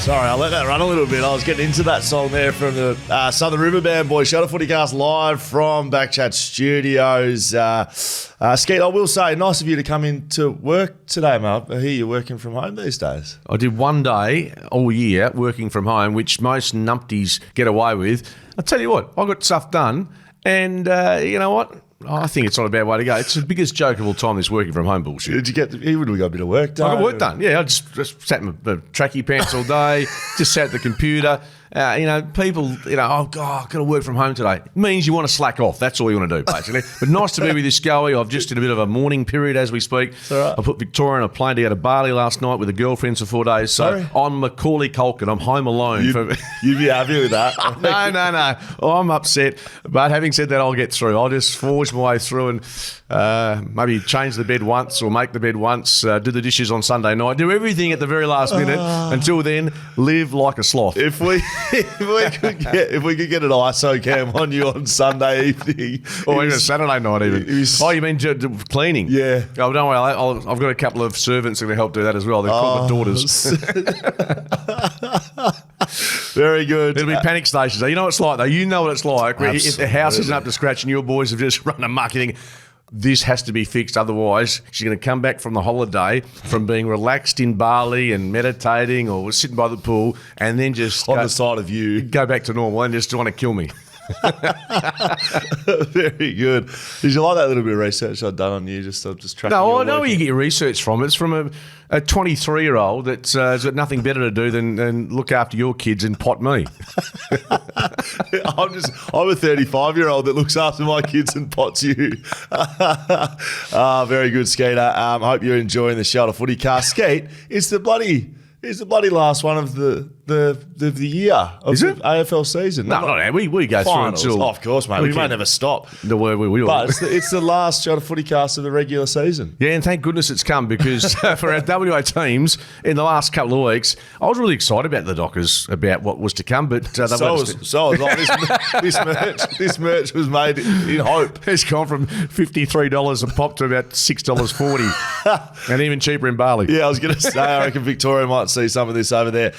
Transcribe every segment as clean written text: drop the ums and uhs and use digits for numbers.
Sorry, I let that run a little bit. I was getting into that song there from the Southern River Band boys. Shout out FootyCast live from BackChat Studios. Skeet, I will say, nice of you to come into work today, mate. I hear you're working from home these days. I did one day all year working from home, which most numpties get away with. I'll tell you what, I got stuff done, and you know what? I think it's not a bad way to go. It's the biggest joke of all time, this working from home bullshit. Did you get? Even we got a bit of work done. I got work done. Yeah, I just sat in my trackie pants all day. Just sat at the computer. People, oh God, I've got to work from home today. It means you want to slack off. That's all you want to do, basically. But nice to be with you, Scully. I've just in a bit of a mourning period as we speak. All right. I put Victoria on a plane to go to Bali last night with the girlfriends for 4 days. So Sorry? I'm Macaulay Culkin. I'm home alone. You'd be happy with that? No. I'm upset. But having said that, I'll get through. I'll just forge my way through and maybe change the bed once or make the bed once, do the dishes on Sunday night, do everything at the very last minute. Until then, live like a sloth. If we could get an ISO cam on you on Sunday evening, or even Saturday night, even. You mean cleaning? Yeah. Oh, don't worry. I've got a couple of servants that can help do that as well. They're called my daughters. Very good. It'll be panic stations. You know what it's like, though. You know what it's like. If the house isn't up to scratch and your boys have just run amok, you think, this has to be fixed, otherwise she's going to come back from the holiday from being relaxed in Bali and meditating or sitting by the pool and then just on the side of you go back to normal and just want to kill me. Very good. Did you like that little bit of research I'd done on you? Just tracking. No, I know where you get your research from. It's from a 23-year-old that's got nothing better to do than look after your kids and pot me. I'm a 35-year-old that looks after my kids and pots you. Very good, Skeeter. Hope you're enjoying the Shelter FootyCast. Skeet, it's the bloody last one of the year of Is it? the AFL season. No, not we go finals. through until... Oh, of course, mate. We may never stop. We will. But it's the last Shelter FootyCast of the regular season. Yeah, and thank goodness it's come because for our WA teams in the last couple of weeks, I was really excited about the Dockers, about what was to come. But so was I. This merch was made in hope. It's gone from $53 a pop to about $6.40 and even cheaper in Bali. Yeah, I was going to say, I reckon Victoria might see some of this over there.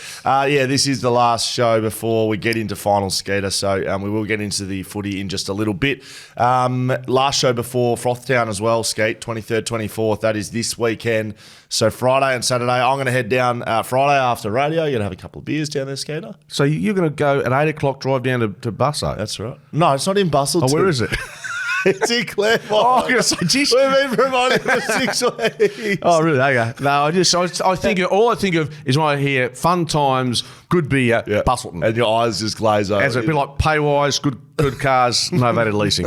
This is the last show before we get into final, Skeeter, so we will get into the footy in just a little bit. Last show before Frothtown as well, Skeet, 23rd, 24th, that is this weekend. So Friday and Saturday, I'm going to head down Friday after radio. You're going to have a couple of beers down there, Skeeter. So you're going to go at 8 o'clock, drive down to Busselton? That's right. No, it's not in Busselton. Oh, where is it? It's in Claremont. Oh, I'm going to say, geez. We've been promoting for 6 weeks. Oh, really? Okay. No, I think all I think of is when I hear fun times, good beer, Busselton. And your eyes just glaze over. As a bit like pay-wise, good cars, novated leasing.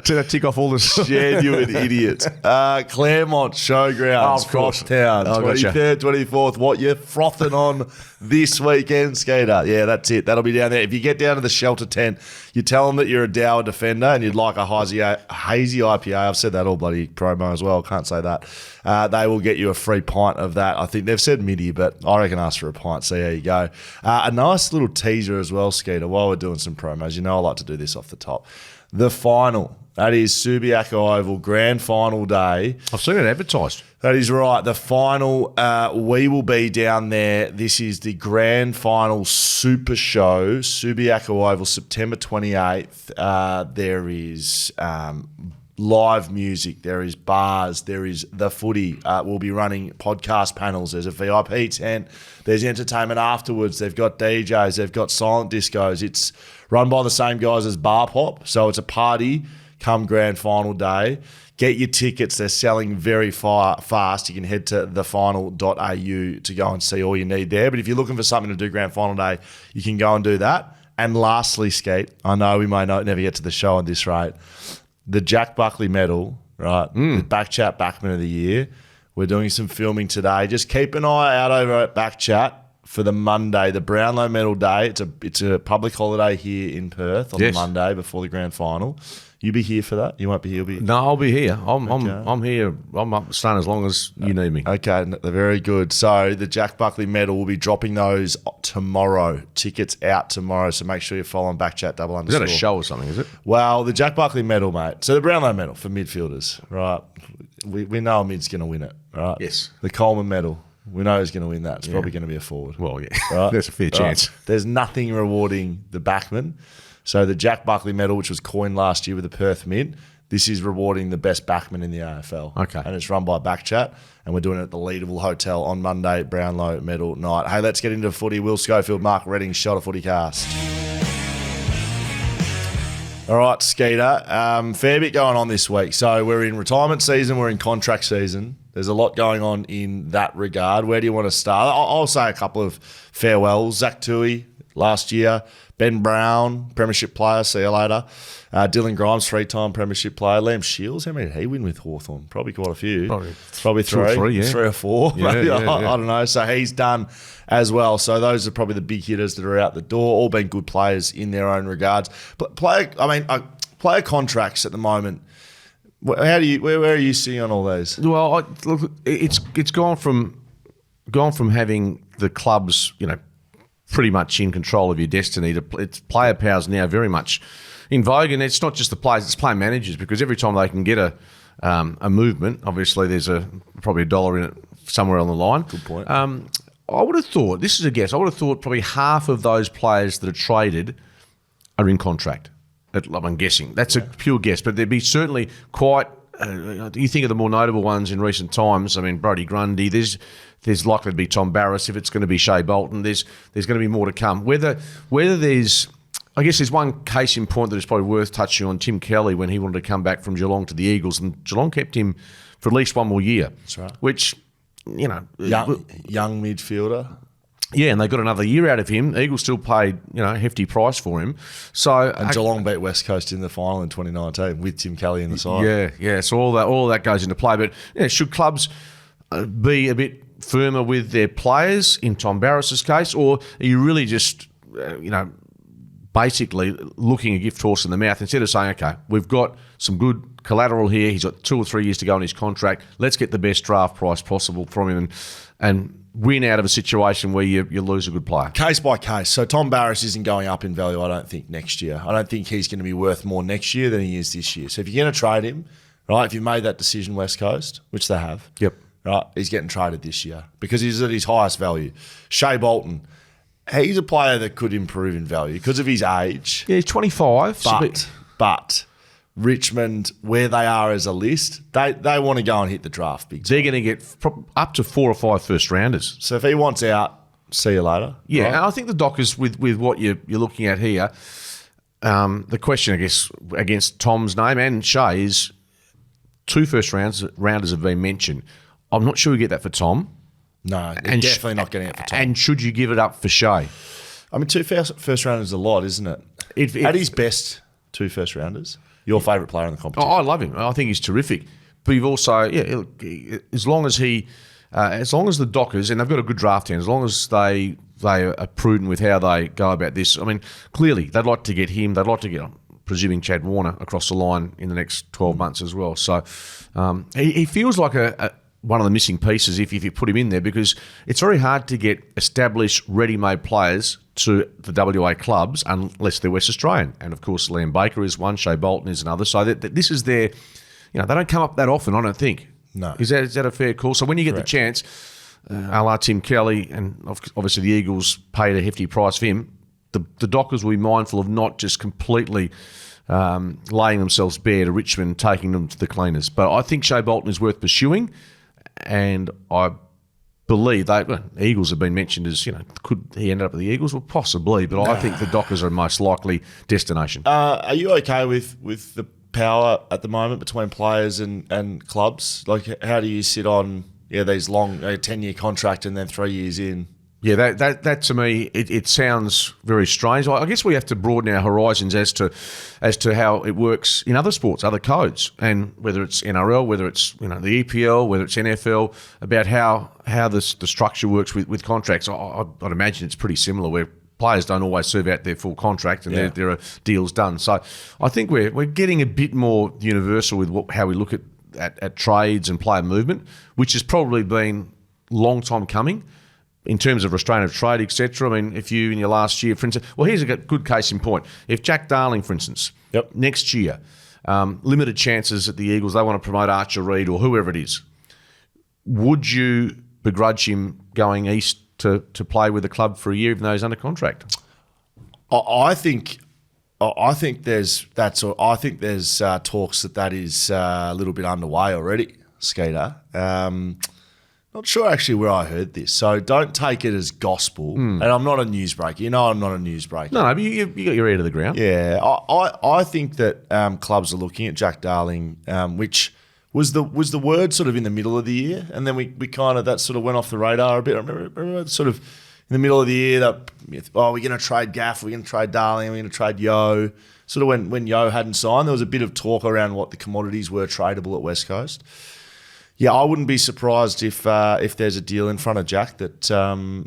To tick off all this. Genuine idiot. Claremont Showgrounds, Crosstown, 23rd, 24th. What you're frothing on this weekend, Skeeter. Yeah, that's it. That'll be down there. If you get down to the shelter tent, you tell them that you're a Dower defender and you'd like a hazy IPA. I've said that all bloody promo as well. Can't say that. They will get you a free pint of that. I think they've said midi, but I reckon ask for a pint. See how you go. A nice little teaser as well, Skeeter, while we're doing some promos. You know I like to do this off the top. The final. That is Subiaco Oval, grand final day. I've seen it advertised. That is right. The final, we will be down there. This is the grand final super show, Subiaco Oval, September 28th. There is live music. There is bars. There is the footy. We'll be running podcast panels. There's a VIP tent. There's entertainment afterwards. They've got DJs. They've got silent discos. It's run by the same guys as Bar Pop. So it's a party come grand final day. Get your tickets. They're selling very fast. You can head to thefinal.au to go and see all you need there. But if you're looking for something to do grand final day, you can go and do that. And lastly, Skeet, I know we may never get to the show at this rate. The Jack Buckley medal, right? The BackChat Backman of the Year. We're doing some filming today. Just keep an eye out over at BackChat for the Monday, the Brownlow Medal Day. It's a public holiday here in Perth on the Monday before the grand final. You be here for that? You won't be here? No, I'll be here. I'm here. I'm up staying as long as you need me. Okay, very good. So the Jack Buckley medal, we'll be dropping those tomorrow. Tickets out tomorrow, so make sure you follow on BackChat _. Is that a show or something, is it? Well, the Jack Buckley medal, mate. So the Brownlow medal for midfielders, right? We know a mid's going to win it, right? Yes. The Coleman medal. We know who's going to win that. It's probably going to be a forward. Well, yeah, right? There's a fair chance. There's nothing rewarding the backman. So the Jack Buckley medal, which was coined last year with the Perth Mint, this is rewarding the best backman in the AFL. Okay. And it's run by BackChat, and we're doing it at the Leederville Hotel on Monday, Brownlow medal night. Hey, let's get into footy. Will Schofield, Mark Redding, shot of FootyCast. All right, Skeeter. Fair bit going on this week. So we're in retirement season. We're in contract season. There's a lot going on in that regard. Where do you want to start? I'll say a couple of farewells. Zach Toohey last year. Ben Brown, premiership player. See you later. Dylan Grimes, 3-time premiership player. Liam Shields, how many did he win with Hawthorn? Probably quite a few. Probably three. 3 or 4. Yeah, maybe. yeah. I don't know. So he's done as well. So those are probably the big hitters that are out the door. All been good players in their own regards. Player contracts at the moment. Where are you sitting on all those? Well, look, it's gone from having the clubs, pretty much in control of your destiny to it's player powers now very much in vogue, and it's not just the players; it's player managers, because every time they can get a movement, obviously there's probably $1 in it somewhere on the line. Good point. I would have thought, this is a guess, I would have thought probably half of those players that are traded are in contract. I'm guessing. That's a pure guess, but there'd be certainly quite. You think of the more notable ones in recent times. I mean, Brodie Grundy. There's likely to be Tom Barrass. If it's going to be Shai Bolton, there's going to be more to come. Whether there's, I guess there's one case in point that is probably worth touching on. Tim Kelly, when he wanted to come back from Geelong to the Eagles, and Geelong kept him for at least one more year. That's right. Which, young midfielder. Yeah, and they got another year out of him. Eagles still paid, a hefty price for him. So Geelong beat West Coast in the final in 2019 with Tim Kelly in the side. Yeah. So all that goes into play. But should clubs be a bit firmer with their players in Tom Barrass's case, or are you really just, basically looking a gift horse in the mouth instead of saying, okay, we've got some good collateral here. He's got 2 or 3 years to go on his contract. Let's get the best draft price possible from him and win out of a situation where you lose a good player. Case by case. So Tom Barrass isn't going up in value, I don't think, next year. I don't think he's going to be worth more next year than he is this year. So if you're going to trade him, right, if you made that decision West Coast, which they have, yep, right, he's getting traded this year because he's at his highest value. Shai Bolton, he's a player that could improve in value because of his age. Yeah, he's 25. But Richmond, where they are as a list, they want to go and hit the draft big time. They're going to get up to 4 or 5 first rounders. So if he wants out, see you later. Yeah, right? And I think the Dockers, with what you're looking at here, the question, I guess, against Tom's name and Shai is 2 first rounders have been mentioned. I'm not sure we get that for Tom. No, and definitely not getting it for Tom. And should you give it up for Shai? I mean, 2 first rounders is a lot, isn't it? At his best, 2 first rounders. Your favourite player in the competition. I love him. I think he's terrific. But you've also, as long as the Dockers, and they've got a good draft team, as long as they are prudent with how they go about this. I mean, clearly they'd like to get him. They'd like to get, I'm presuming, Chad Warner across the line in the next 12 months as well. So he feels like one of the missing pieces if you put him in there, because it's very hard to get established, ready-made players to the WA clubs unless they're West Australian. And, of course, Liam Baker is one, Shai Bolton is another. So this is their, they don't come up that often, I don't think. No. Is that a fair call? So when you get Correct. the chance, a la Tim Kelly, and obviously the Eagles paid a hefty price for him, the Dockers will be mindful of not just completely laying themselves bare to Richmond, taking them to the cleaners. But I think Shai Bolton is worth pursuing, and I believe Eagles have been mentioned as, could he end up at the Eagles? Well, possibly, but I think the Dockers are most likely destination. Are you okay with the power at the moment between players and clubs? Like, how do you sit on these long 10-year contract and then 3 years in? Yeah, that to me, it sounds very strange. I guess we have to broaden our horizons as to how it works in other sports, other codes, and whether it's NRL, whether it's the EPL, whether it's NFL, about how the structure works with contracts. I'd imagine it's pretty similar, where players don't always serve out their full contract and there are deals done. So I think we're getting a bit more universal with how we look at trades and player movement, which has probably been a long time coming. In terms of restraint of trade, etc. I mean, if you in your last year, for instance, well, here's a good case in point. If Jack Darling, for instance, next year, limited chances at the Eagles, they want to promote Archer Reid or whoever it is, would you begrudge him going east to play with the club for a year, even though he's under contract? I think there's talks that is a little bit underway already, Skeeter. Not sure actually where I heard this, so don't take it as gospel. And I'm not a newsbreaker. You know I'm not a newsbreaker. No, but you got your ear to the ground. Yeah, I think that clubs are looking at Jack Darling, which was the word sort of in the middle of the year, and then we kind of that sort of went off the radar a bit. I remember sort of in the middle of the year that we're going to trade Gaff, we're going to trade Darling, we're going to trade Yo. Sort of when Yo hadn't signed, there was a bit of talk around what the commodities were tradable at West Coast. Yeah, I wouldn't be surprised if there's a deal in front of Jack that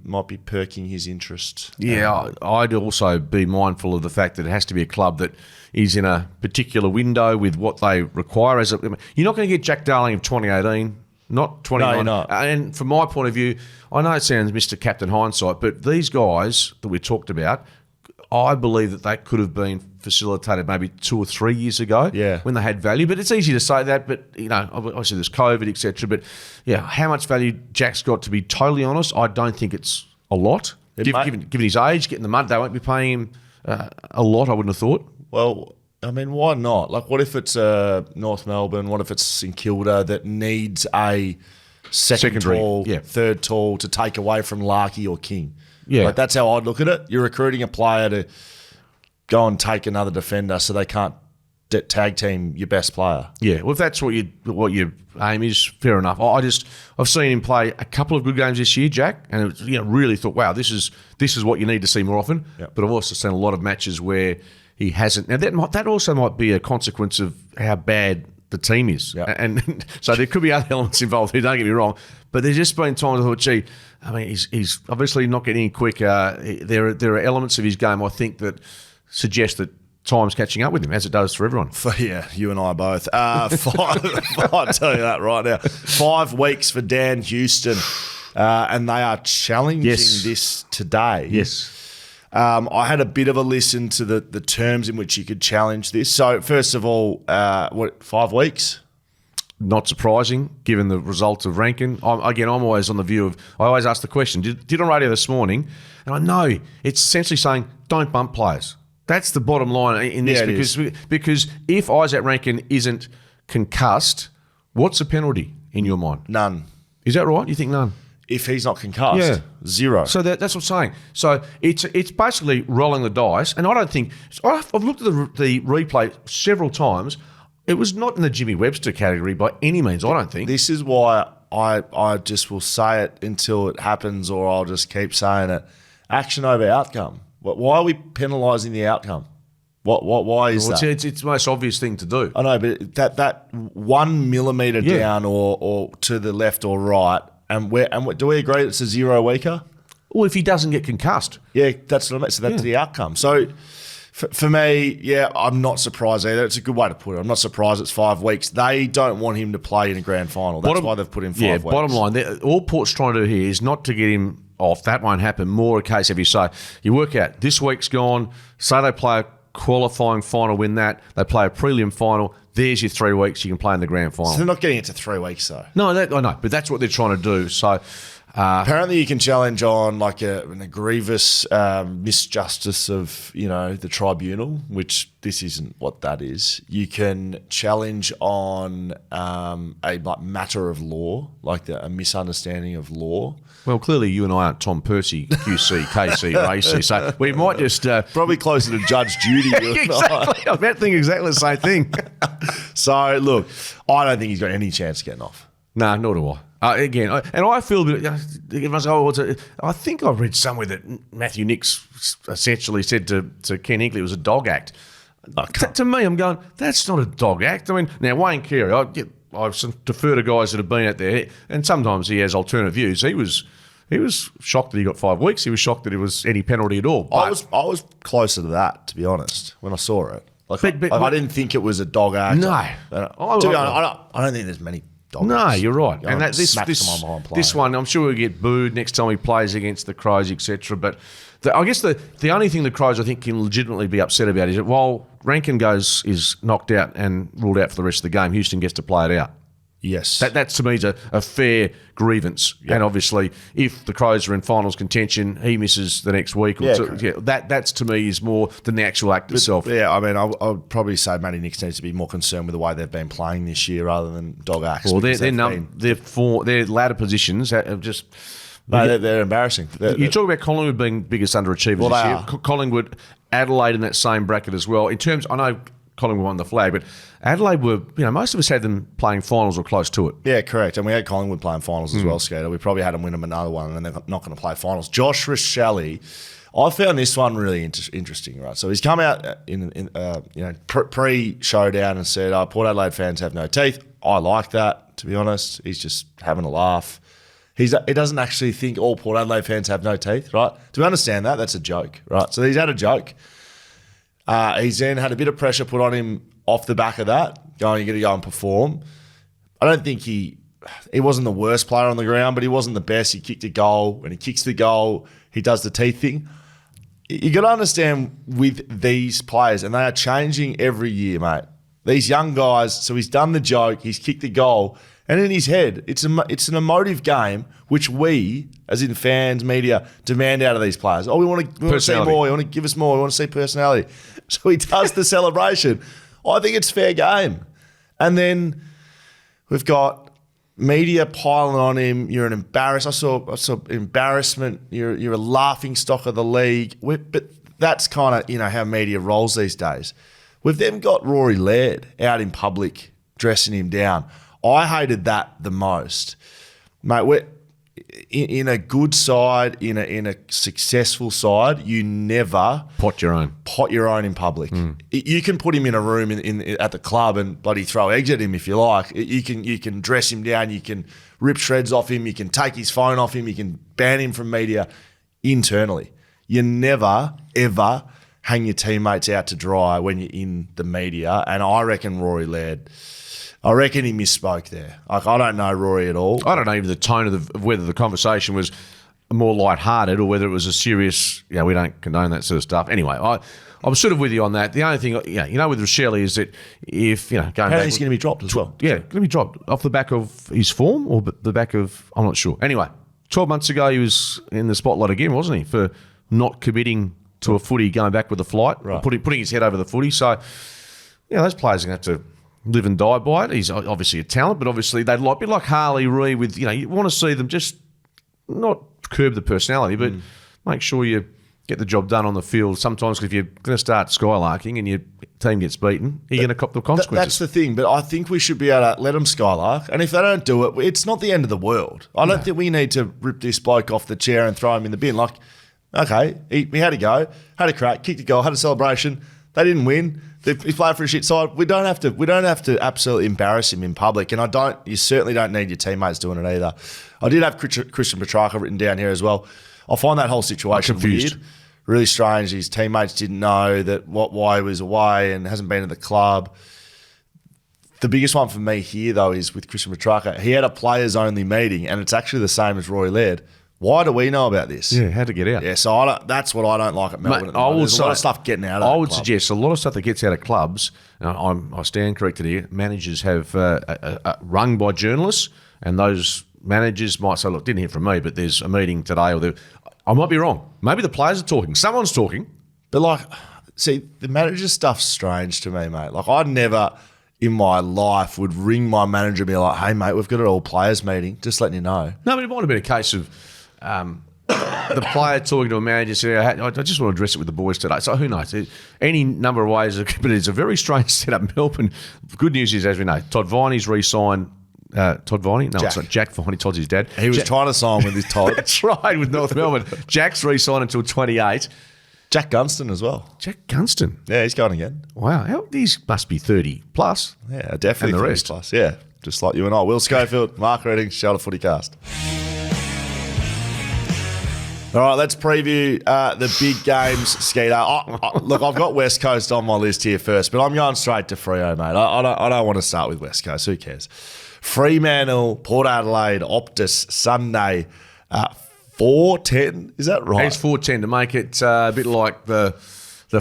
might be perking his interest. Yeah, I'd also be mindful of the fact that it has to be a club that is in a particular window with what they require. You're not going to get Jack Darling of 2018, not 2019. No, you're not. And from my point of view, I know it sounds Mr. Captain Hindsight, but these guys that we talked about, I believe that they could have been facilitated maybe 2 or 3 years ago when they had value. But it's easy to say that, but, obviously there's COVID, etc. But, how much value Jack's got, to be totally honest, I don't think it's a lot. Given his age, getting the money, they won't be paying him a lot, I wouldn't have thought. Well, I mean, why not? Like, what if it's North Melbourne? What if it's St Kilda that needs a secondary, tall, third tall to take away from Larkey or King? Yeah, like that's how I'd look at it. You're recruiting a player to go and take another defender, so they can't tag team your best player. Yeah, well, if that's what your aim is, fair enough. I've seen him play a couple of good games this year, Jack, and really thought, wow, this is what you need to see more often. Yep. But I've also seen a lot of matches where he hasn't. Now that also might be a consequence of how bad the team is, and so there could be other elements involved here. Don't get me wrong, but there's just been times I thought, gee, I mean, he's obviously not getting any quicker. There are elements of his game I think that suggest that time's catching up with him, as it does for everyone. Yeah, you and I both. I'll tell you that right now. 5 weeks for Dan Houston, and they are challenging this today. Yes. I had a bit of a listen to the terms in which you could challenge this. So, first of all, 5 weeks? Not surprising, given the results of Rankin. I'm always on the view of, I always ask the question, did on radio this morning, and I know it's essentially saying, don't bump players. That's the bottom line in this, because if Isaac Rankin isn't concussed, what's the penalty in your mind? None. Is that right? You think none? If he's not concussed, 0. So that's what I'm saying. So it's basically rolling the dice, and I don't think I've looked at the replay several times. It was not in the Jimmy Webster category by any means, I don't think. This is why I just will say it until it happens, or I'll just keep saying it. Action over outcome. Why are we penalising the outcome? Why is that? It's the most obvious thing to do. I know, but that 1 millimetre down or to the left or right, and do we agree it's a 0 weeker? Well, if he doesn't get concussed. Yeah, that's what I mean. So that's the outcome. So for me, I'm not surprised either. It's a good way to put it. I'm not surprised it's 5 weeks. They don't want him to play in a grand final. That's why they've put him 5 weeks. Bottom line, all Port's trying to do here is not to get him off. That won't happen. More a case of you work out this week's gone, say they play a qualifying final, win that, they play a prelim final, there's your 3 weeks you can play in the grand final. So they're not getting it to 3 weeks though. No, I know, but that's what they're trying to do. So apparently you can challenge on like a grievous misjustice of the tribunal, which this isn't what that is. You can challenge on a matter of law, like a misunderstanding of law. Well, clearly you and I aren't Tom Percy, QC, KC, Racy, so we might just... probably closer to Judge Judy. Exactly. I'm about to think exactly the same thing. So, look, I don't think he's got any chance of getting off. No, nor do I. Again, and I feel a bit... I think I read somewhere that Matthew Nicks essentially said to Ken Hinkley it was a dog act. To me, I'm going, that's not a dog act. I mean, now, Wayne Carey, I defer to guys that have been out there, and sometimes he has alternate views. He was shocked that he got 5 weeks. He was shocked that it was any penalty at all. I was closer to that, to be honest, when I saw it. I didn't think it was a dog act. No, I don't think there's many dog acts. No, you're right. And this one, I'm sure he'll get booed next time he plays against the Crows, etc. But I guess the only thing the Crows I think can legitimately be upset about is that while Rankin is knocked out and ruled out for the rest of the game, Houston gets to play it out. Yes. That to me is a fair grievance. Yep. And obviously, if the Crows are in finals contention, he misses the next week or two. Yeah, that's to me is more than the actual act itself. Yeah, I mean, I would probably say Matty Nicks needs to be more concerned with the way they've been playing this year rather than dog acts. Well, their ladder positions have just... No, they're embarrassing. You talk about Collingwood being biggest underachievers this year. Collingwood, Adelaide in that same bracket as well. In terms, I know Collingwood won the flag, but Adelaide were, most of us had them playing finals or close to it. Yeah, correct. And we had Collingwood playing finals as well, Skater. We probably had them win them another one, and they're not going to play finals. Josh Rachele, I found this one really interesting, right? So he's come out in pre-showdown and said, Port Adelaide fans have no teeth. I like that, to be honest. He's just having a laugh. He doesn't actually think all Port Adelaide fans have no teeth, right? Do we understand that? That's a joke, right? So he's had a joke. He's then had a bit of pressure put on him off the back of that, going, you got to go and perform. I don't think he wasn't the worst player on the ground, but he wasn't the best. He kicked a goal. When he kicks the goal, he does the teeth thing. You got to understand with these players, and they are changing every year, mate. These young guys, so he's done the joke, he's kicked the goal, and in his head, it's an emotive game, which we, as in fans, media, demand out of these players. We want to see more. We want to give us more. We want to see personality. So he does the celebration. I think it's fair game. And then we've got media piling on him. You're an embarrassment. I saw embarrassment. You're a laughing stock of the league. But that's kind of how media rolls these days. We've then got Rory Laird out in public dressing him down. I hated that the most. Mate, we're in a good side, in a successful side, you never pot your own in public. You can put him in a room at the club and bloody throw eggs at him if you like. You can dress him down, you can rip shreds off him, you can take his phone off him, you can ban him from media internally. You never, ever hang your teammates out to dry when you're in the media. And I reckon Rory Laird, he misspoke there. Like, I don't know Rory at all. I don't know even the tone of whether the conversation was more lighthearted or whether it was a serious, we don't condone that sort of stuff. Anyway, I'm sort of with you on that. The only thing, with Rachele is that if, going back... How he's going to be dropped as well. Yeah, going to be dropped off the back of his form or the back of... I'm not sure. Anyway, 12 months ago he was in the spotlight again, wasn't he, for not committing to a footy, going back with a flight, right, putting his head over the footy. So, those players are going to have to live and die by it. He's obviously a talent, but obviously they'd be like Harley Ree with, you want to see them just not curb the personality, but make sure you get the job done on the field. Sometimes if you're going to start skylarking and your team gets beaten, you're going to cop the consequences. That's the thing, but I think we should be able to let them skylark, and if they don't do it, it's not the end of the world. I don't think we need to rip this bloke off the chair and throw him in the bin. Like, okay, he had a go, had a crack, kicked a goal, had a celebration. They didn't win. He played for a shit side. We don't have to absolutely embarrass him in public, and you certainly don't need your teammates doing it either. I did have Christian Petrarca written down here as well. I find that whole situation weird, really strange. His teammates didn't know why he was away and hasn't been at the club. The biggest one for me here, though, is with Christian Petrarca. He had a players-only meeting, and it's actually the same as Rory Laird. Why do we know about this? Yeah, how to get out. Yeah, so that's what I don't like at Melbourne. Mate, there's a lot of stuff getting out of I would suggest a lot of stuff that gets out of clubs, I stand corrected here, managers have rung by journalists, and those managers might say, look, didn't hear from me, but there's a meeting today. I might be wrong. Maybe the players are talking. Someone's talking. But, see, the manager stuff's strange to me, mate. Like, I never in my life would ring my manager and be like, hey, mate, we've got an all-players meeting. Just letting you know. No, but it might have been a case of... the player talking to a manager saying, I just want to address it with the boys today. So who knows? Any number of ways, but it's a very strange setup. Melbourne. Good news is, as we know, Todd Viney's re-signed. Todd Viney? No, it's not Jack Viney. Todd's his dad. He was trying to sign with his Todd. That's right, with North Melbourne. Jack's re-signed until 28. Jack Gunston as well. Jack Gunston? Yeah, he's going again. Wow. These must be 30 plus. Yeah, definitely. And the rest. Plus. Yeah, just like you and I. Will Schofield, Mark Redding, Shout of FootyCast. All right, let's preview the big games, Skeeter. Look, I've got West Coast on my list here first, but I'm going straight to Freo, mate. I don't want to start with West Coast. Who cares? Fremantle, Port Adelaide, Optus, Sunday, 4:10. Is that right? It's 4:10 to make it a bit like the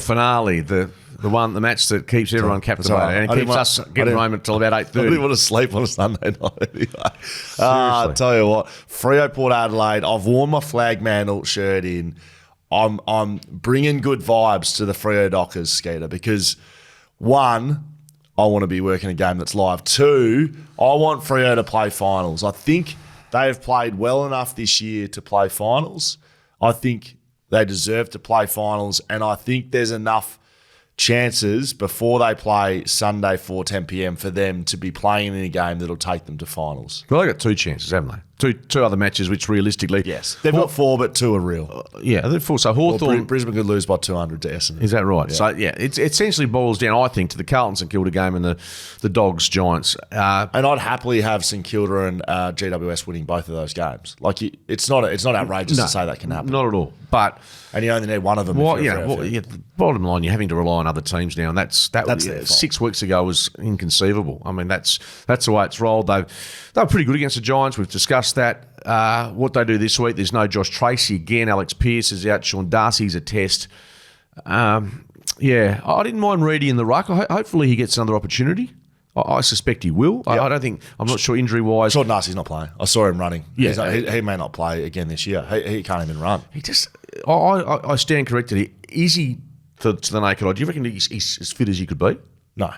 finale, the the match that keeps everyone captivated and it keeps us getting home until about 8:30. I didn't want to sleep on a Sunday night anyway. I'll tell you what, Freo Port Adelaide, I've worn my flag mantle shirt in. I'm bringing good vibes to the Freo Dockers, Skeeter, because one, I want to be working a game that's live. Two, I want Freo to play finals. I think they have played well enough this year to play finals. I think they deserve to play finals, and I think there's enough chances before they play Sunday 4:10 p.m. for them to be playing in a game that'll take them to finals. Well, they've got 2 chances, haven't they? Two other matches, which realistically... Yes. They've got 4, but 2 are real. Yeah, they're 4. So Hawthorn... Brisbane could lose by 200 to Essendon. Is that right? Yeah. So, yeah, it essentially boils down, I think, to the Carlton St Kilda game and the Dogs Giants. And I'd happily have St Kilda and GWS winning both of those games. Like, it's not outrageous to say that can happen. Not at all. But... And you only need one of them. The bottom line, you're having to rely on other teams now, and that's 6 weeks ago was inconceivable. I mean, that's the way it's rolled. They were pretty good against the Giants. We've discussed that. What they do this week, there's no Josh Tracy again. Alex Pearce is out. Sean Darcy's a test. I didn't mind Reedy in the ruck. Hopefully he gets another opportunity. I suspect he will. Yep. I'm not sure injury-wise. Sean Darcy's not playing. I saw him running. Yeah. He may not play again this year. He can't even run. I stand corrected. Is he, to the naked eye, do you reckon he's as fit as he could be? No.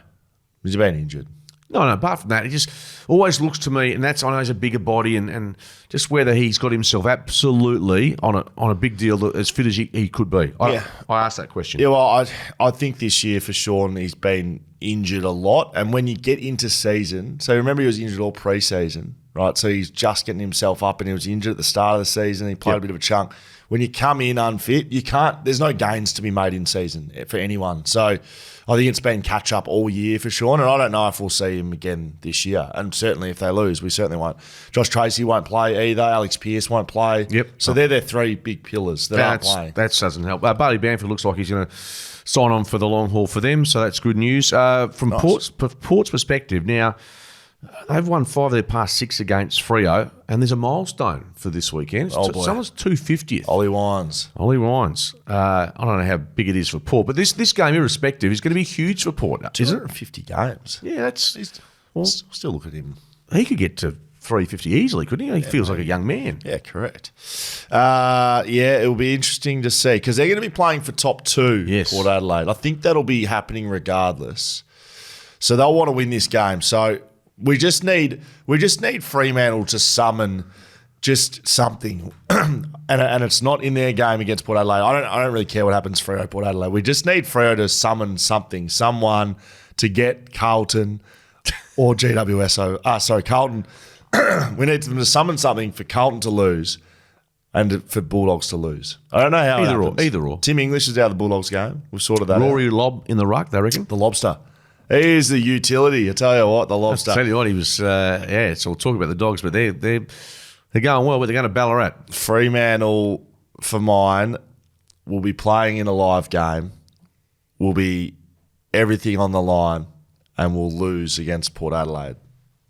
He's been injured. No, apart from that, he just always looks to me, and I know he's a bigger body, and just whether he's got himself absolutely on a big deal, as fit as he could be. I asked that question. Yeah, well, I think this year for Sean, he's been injured a lot, and when you get into season, so remember he was injured all pre-season, right? So he's just getting himself up, and he was injured at the start of the season. He played a bit of a chunk. When you come in unfit, there's no gains to be made in season for anyone. So I think it's been catch up all year for Sean, and I don't know if we'll see him again this year. And certainly if they lose, we certainly won't. Josh Tracy won't play either. Alex Pearce won't play. Yep. So they're their 3 big pillars that aren't playing. That doesn't help. Barley Bamford looks like he's going to sign on for the long haul for them, so that's good news. From nice. Port's perspective, now, they've won 5 of their past 6 against Freo, and there's a milestone for this weekend. Someone's 250th. Ollie Wines. I don't know how big it is for Port, but this game, irrespective, is going to be huge for Port. 250 games. Yeah, still look at him. He could get to 350 easily, couldn't he? He feels like a young man. Yeah, correct. It'll be interesting to see because they're going to be playing for top 2, yes. Port Adelaide. I think that'll be happening regardless. So they'll want to win this game. So we just need Fremantle to summon just something, and it's not in their game against Port Adelaide. I don't really care what happens for Freo Port Adelaide. We just need Freo to summon something, someone to get Carlton or GWS. Carlton. We need them to summon something for Carlton to lose and for Bulldogs to lose. I don't know how either or. Tim English is out of the Bulldogs game. We've sorted that Rory out. Lobb in the ruck, they reckon? The lobster. He is the utility. I tell you what, the lobster. I tell you what, he was. So we'll talk about the Dogs, but they're going well. But they're going to Ballarat. Fremantle, for mine, will be playing in a live game. Will be everything on the line, and will lose against Port Adelaide.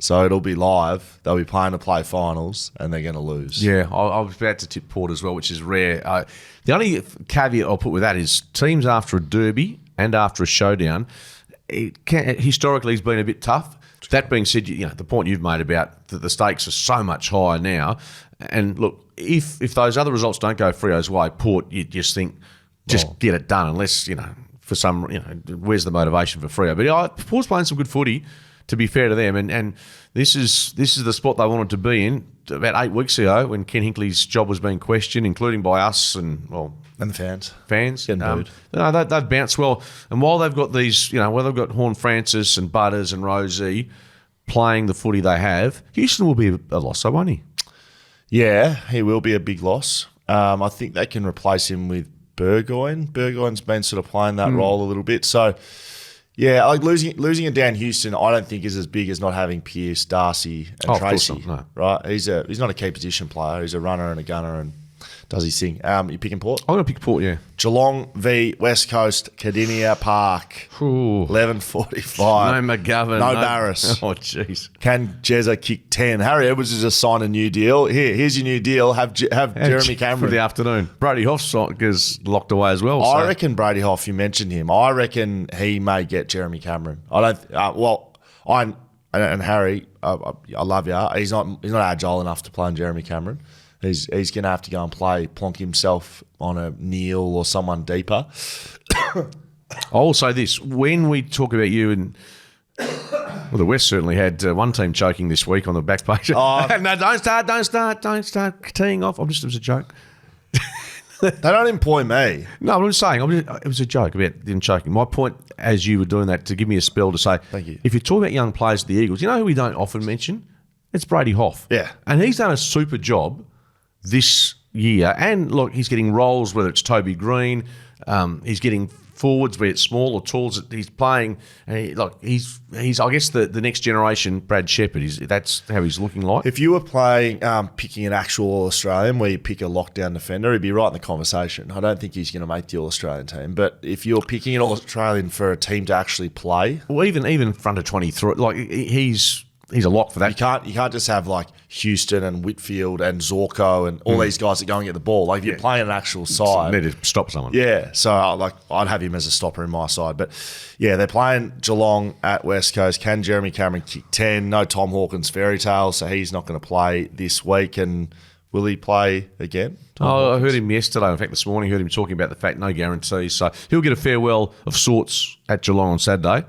So it'll be live. They'll be playing to play finals, and they're going to lose. Yeah, I was about to tip Port as well, which is rare. The only caveat I'll put with that is teams after a derby and after a showdown, historically has been a bit tough. That being said, the point you've made about that the stakes are so much higher now, and look, if those other results don't go Freo's way, Port, you just think, get it done, unless, for some, where's the motivation for Freo? But Port's playing some good footy, to be fair to them, and this is the spot they wanted to be in about 8 weeks ago when Ken Hinkley's job was being questioned, including by us and the fans. Getting booed. They've bounced well, and while they've got these, while they've got Horn Francis and Butters and Rosie playing the footy they have, Houston will be a loss, won't he? Yeah, he will be a big loss. I think they can replace him with Burgoyne. Burgoyne's been sort of playing that role a little bit, so. Yeah, like losing it down Houston, I don't think is as big as not having Pearce, Darcy, and Tracy. Of course not, no. Right? He's not a key position player. He's a runner and a gunner, and does his thing. You picking Port? I'm going to pick Port, yeah. Geelong v West Coast, Cardinia Park. Ooh. 11:45. No McGovern. No Barrass. Oh, jeez. Can Jezza kick 10? Harry Edwards has just signed a new deal. Here's your new deal. Have Jeremy Cameron. For the afternoon. Brody Hoff's is locked away as well. I reckon Brady Hoff, you mentioned him. I reckon he may get Jeremy Cameron. I don't. And Harry, I love you. He's not agile enough to play on Jeremy Cameron. He's going to have to go and plonk himself on a Neil or someone deeper. I'll say this. When we talk about you and... Well, the West certainly had one team choking this week on the back page. Oh. No, don't start teeing off. It was a joke. They don't employ me. No, I'm just saying. It was a joke about them choking. My point, as you were doing that, to give me a spell to say, thank you. If you're talking about young players of the Eagles, you know who we don't often mention? It's Brady Hoff. Yeah. And he's done a super job this year. And look, he's getting roles, whether it's Toby Green, he's getting forwards, be it small or tall, he's playing. And he's I guess the next generation Brad Shepherd. That's how he's looking like. If you were playing, picking an actual All-Australian where you pick a lockdown defender, he'd be right in the conversation. I don't think he's going to make the All-Australian team. But if you're picking an All-Australian for a team to actually play, well, even front of 23, like he's a lock for that. You can't just have like Houston and Whitfield and Zorko and all these guys that go and get the ball. Like if you're playing an actual side, need to stop someone. Yeah, so I'd have him as a stopper in my side. But yeah, they're playing Geelong at West Coast. Can Jeremy Cameron kick 10? No Tom Hawkins fairy tale, so he's not going to play this week. And will he play again? I heard him yesterday. In fact, this morning, I heard him talking about the fact no guarantees. So he'll get a farewell of sorts at Geelong on Saturday.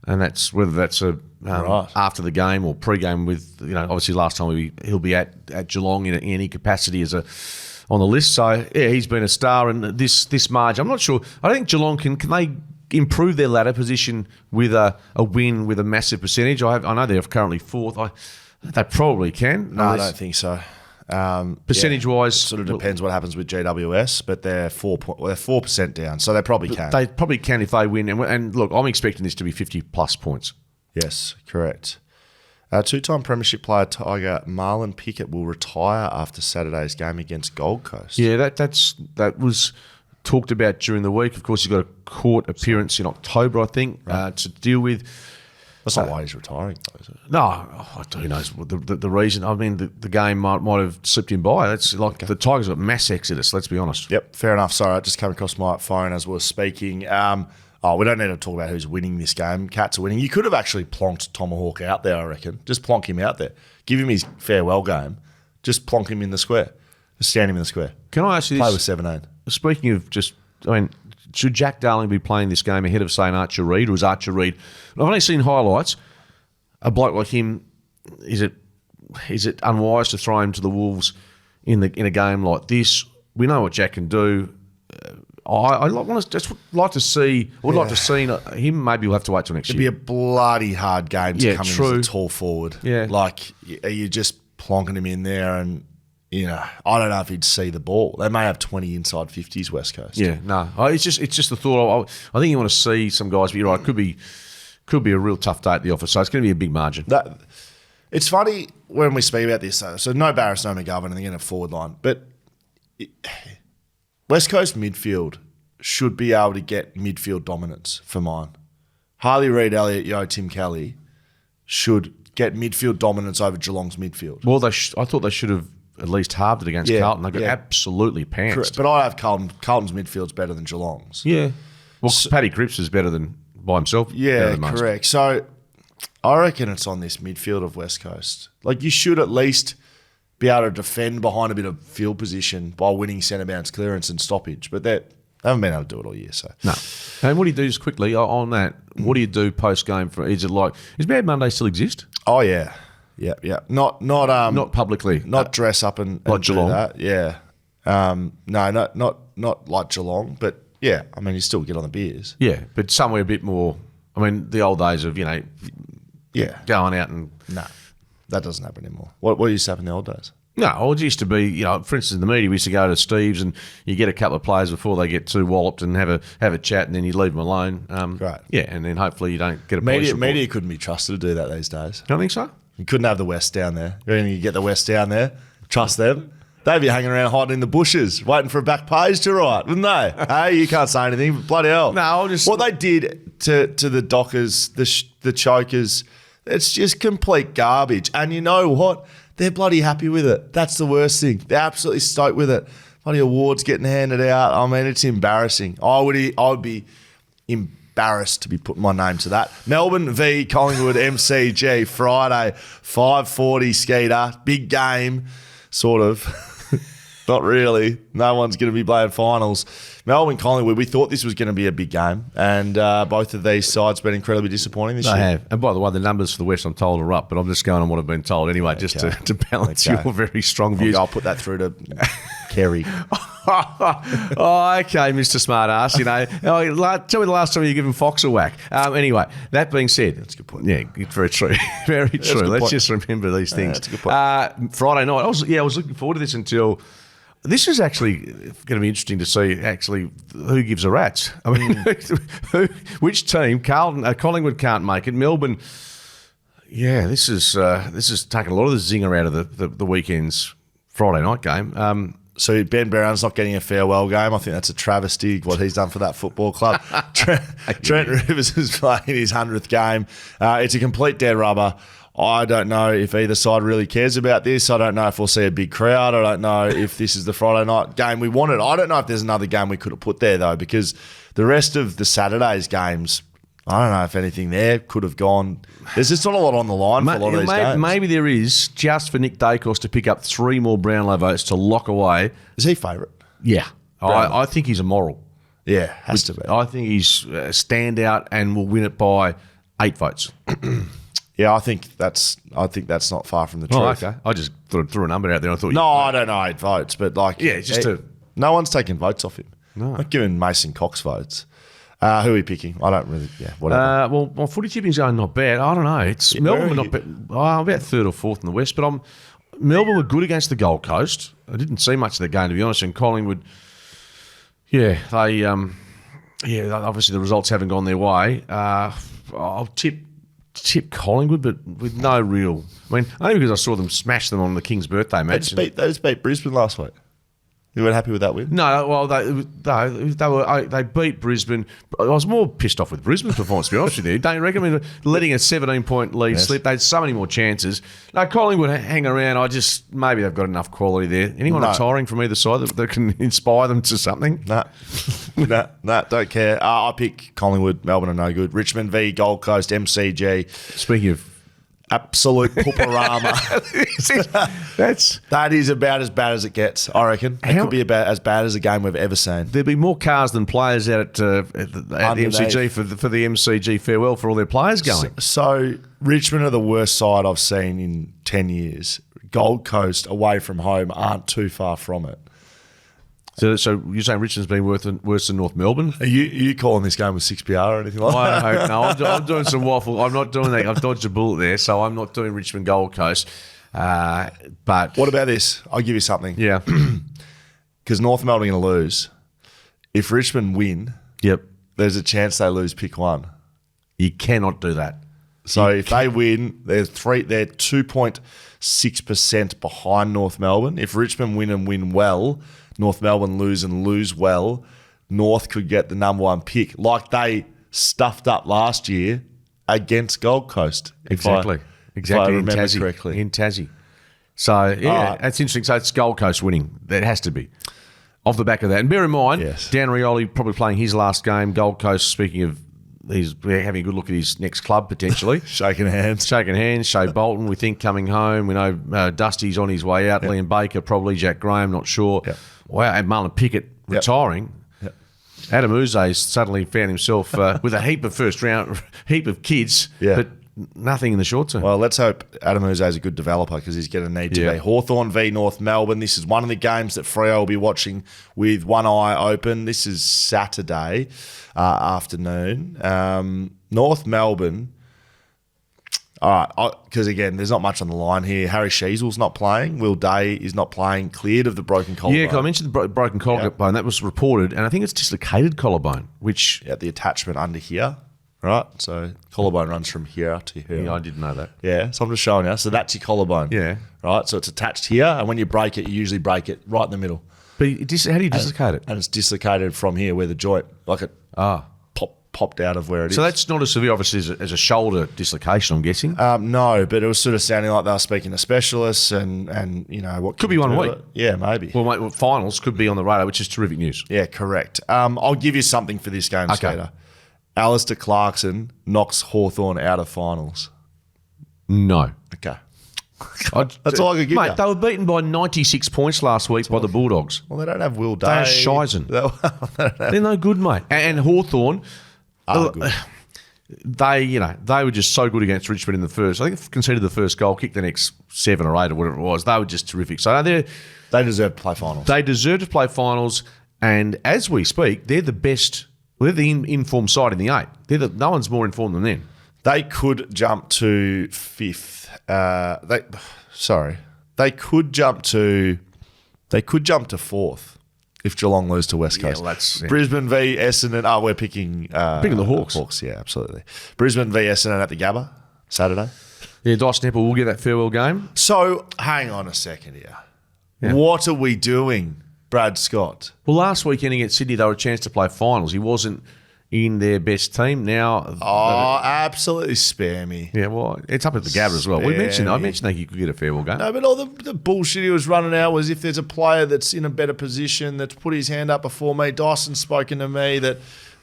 And that's whether that's after the game or pre-game with, obviously last time he'll be at Geelong in any capacity as on the list. So, yeah, he's been a star. And this margin, I'm not sure. I think Geelong, can they improve their ladder position with a win with a massive percentage? I know they're currently fourth. They probably can. No, I don't think so. Percentage-wise... Sort of depends what happens with GWS, but they're 4% down, so they probably can. They probably can if they win. And look, I'm expecting this to be 50-plus points. Yes, correct. Two-time premiership player Tiger Marlon Pickett will retire after Saturday's game against Gold Coast. Yeah, that was talked about during the week. Of course, he's got a court appearance in October, I think, to deal with. That's not why he's retiring, though, is it? No, who knows the reason. I mean, the game might have slipped him by. That's like the Tigers got mass exodus, let's be honest. Yep, fair enough. Sorry, it just came across my phone as we were speaking. We don't need to talk about who's winning this game. Cats are winning. You could have actually plonked Tomahawk out there, I reckon. Just plonk him out there. Give him his farewell game. Just plonk him in the square. Just stand him in the square. Can I ask you this? Play with 17. Speaking of should Jack Darling be playing this game ahead of, say, an Archer Reid, or is Archer Reid... I've only seen highlights. A bloke like him, is it unwise to throw him to the Wolves in a game like this? We know what Jack can do. I just like to see... Would like to see him. Maybe we'll have to wait till next year. It'd be a bloody hard game to come in as a tall forward. Yeah. Like, are you just plonking him in there and... I don't know if he'd see the ball. They may have 20 inside 50s West Coast. Yeah, no. It's just the thought. I think you want to see some guys, but you're right, it could be a real tough day at the office, so it's going to be a big margin. It's funny when we speak about this, though. So no Barrass, no McGovern, and they're in a forward line. But West Coast midfield should be able to get midfield dominance for mine. Harley Reid, Elliott Yeo, Tim Kelly should get midfield dominance over Geelong's midfield. Well, I thought they should have at least halved it against Carlton. They got absolutely pantsed. Correct. But I have Carlton's midfield's better than Geelong's. Yeah. Well, Paddy Cripps is better than by himself. Yeah, correct. So I reckon it's on this midfield of West Coast. Like, you should at least be able to defend behind a bit of field position by winning centre bounce clearance and stoppage. But they haven't been able to do it all year. So no. And what do you do just quickly on that? What do you do post game? Does Mad Monday still exist? Oh yeah. Yeah. Not publicly. Not dress up and like do Geelong. that. Yeah. No, not like Geelong, but yeah, I mean, you still get on the beers. Yeah, but somewhere a bit more. I mean, the old days of going out and no, that doesn't happen anymore. What used to happen in the old days? No, it used to be, for instance, in the media, we used to go to Steve's and you get a couple of players before they get too walloped and have a chat, and then you leave them alone. Right. Yeah, and then hopefully you don't get a media couldn't be trusted to do that these days. You don't think so? You couldn't have the West down there. You get the West down there, trust them. They'd be hanging around hiding in the bushes, waiting for a back page to write, wouldn't they? Hey, you can't say anything, but bloody hell. No, I'll just... What they did to the Dockers, the Chokers, it's just complete garbage. And you know what? They're bloody happy with it. That's the worst thing. They're absolutely stoked with it. Bloody awards getting handed out. I mean, it's embarrassing. I would be embarrassed to be putting my name to that. Melbourne v Collingwood MCG Friday, 5:40 Skeeter. Big game, sort of. Not really. No one's going to be playing finals. Melbourne Collingwood, we thought this was going to be a big game, and both of these sides been incredibly disappointing this year. They have. And by the way, the numbers for the West, I'm told, are up, but I'm just going on what I've been told anyway, just to balance your very strong views. I'll put that through to Kerry. Oh, okay, Mr. Smartass. You know, tell me the last time you given Fox a whack. Anyway, that being said, that's a good point. Yeah, very true, very true. Let's just remember these things. That's a good point. Friday night, I was looking forward to this until. This is actually going to be interesting to see. Actually, who gives a rat's? I mean, which team? Carlton, Collingwood can't make it. Melbourne. Yeah, this is taking a lot of the zinger out of the weekend's Friday night game. So Ben Brown's not getting a farewell game. I think that's a travesty, what he's done for that football club. Trent Rivers is playing his 100th game. It's a complete dead rubber. I don't know if either side really cares about this. I don't know if we'll see a big crowd. I don't know if this is the Friday night game we wanted. I don't know if there's another game we could have put there, though, because the rest of the Saturday's games, I don't know if anything there could have gone. There's just not a lot on the line for a lot of these games. Maybe there is, just for Nick Dacos to pick up 3 more Brownlow votes to lock away. Is he favourite? Yeah. I think he's a moral. Yeah, has to be. I think he's a standout and will win it by 8 votes. Yeah, I think that's not far from the truth. Oh, okay. I just threw a number out there. I thought. No, I don't know 8 votes, but no one's taking votes off him. No, not giving Mason Cox votes. Who are we picking? I don't really. Yeah, whatever. Well, my footy tipping's going not bad. I don't know. It's Melbourne not bad. I'm about 3rd or 4th in the West, but Melbourne were good against the Gold Coast. I didn't see much of the game, to be honest. And Collingwood, they obviously the results haven't gone their way. I'll tip Collingwood, but with no real. I mean, only because I saw them smash them on the King's birthday match. They just beat Brisbane last week. You weren't happy with that win? No, well, they beat Brisbane. I was more pissed off with Brisbane's performance, to be honest with you. Don't you reckon? I mean, letting a 17-point lead slip, they had so many more chances. No, Collingwood hang around. Maybe they've got enough quality there. Anyone retiring from either side that can inspire them to something? No, don't care. I pick Collingwood. Melbourne are no good. Richmond v Gold Coast MCG. Speaking of absolute pooperama. That is about as bad as it gets, I reckon. It could be about as bad as a game we've ever seen. There'd be more cars than players out at the MCG for the MCG farewell for all their players going. So Richmond are the worst side I've seen in 10 years. Gold Coast away from home aren't too far from it. So you're saying Richmond's been worse than North Melbourne? Are you calling this game with 6PR or anything like that? I hope no. I'm doing some waffle. I'm not doing that. I've dodged a bullet there, so I'm not doing Richmond Gold Coast. But what about this? I'll give you something. Yeah. Because North Melbourne are going to lose. If Richmond win, there's a chance they lose pick 1. You cannot do that. So if they win, they're 2.6% behind North Melbourne. If Richmond win and win well, North Melbourne lose and lose well, North could get the number 1 pick, like they stuffed up last year against Gold Coast. Exactly. If I remember correctly. In Tassie. So, that's interesting. So it's Gold Coast winning. That has to be. Off the back of that. And bear in mind, Dan Rioli probably playing his last game. Gold Coast, speaking of, he's having a good look at his next club potentially. Shaking hands. Shai Bolton, we think, coming home. We know Dusty's on his way out. Liam Baker, probably. Jack Graham, not sure. Wow, and Marlon Pickett retiring. Adam Uze's suddenly found himself with a heap of heap of kids, but nothing in the short term. Well, let's hope Adam Uze's a good developer because he's going to need to be. Hawthorn v North Melbourne. This is one of the games that Freo will be watching with one eye open. This is Saturday afternoon. North Melbourne. All right, because again, there's not much on the line here. Harry Sheasel's not playing. Will Day is not playing, cleared of the broken collarbone. Yeah, I mentioned the broken collarbone. That was reported, and I think it's dislocated collarbone, which... Yeah, the attachment under here. right? So collarbone runs from here to here. Yeah, I didn't know that. Yeah, so I'm just showing you. So that's your collarbone. Yeah. Right, so it's attached here, and when you break it, you usually break it right in the middle. But how do you dislocate it? And it's dislocated from here where the joint, like it popped out of where it is. So that's not as severe, obviously, as a shoulder dislocation, I'm guessing? No, but it was sort of sounding like they were speaking to specialists and you know, what could be 1 week. Yeah, maybe. Well, mate, finals could be on the radar, which is terrific news. Yeah, correct. I'll give you something for this game, Skater. Alistair Clarkson knocks Hawthorn out of finals. No. Okay. That's all I could give you. They were beaten by 96 points last week by the Bulldogs. Well, they don't have Will Day. They are Shizen. They're no good, mate. And Hawthorn, they were just so good against Richmond in the first. I think they conceded the first goal, kicked the next 7 or 8 or whatever it was. They were just terrific. So they deserve to play finals. They deserve to play finals. And as we speak, they're the best. Well, they're the informed side in the 8. No one's more informed than them. They could jump to 5th. They could jump to 4th if Geelong lose to West Coast. Yeah. Brisbane v Essendon. Oh, we're picking the Hawks. Hawks, yeah, absolutely. Brisbane v Essendon at the Gabba Saturday. Yeah, Dyson Apple will get that farewell game. So hang on a second here. Yeah. What are we doing, Brad Scott? Well, last weekend against Sydney, they were a chance to play finals. He wasn't in their best team. Now, absolutely spare me. Yeah, well, it's up at the Gabba as well. I mentioned that he could get a farewell game. No, but all the bullshit he was running out was if there's a player that's in a better position that's put his hand up before me. Dyson's spoken to me that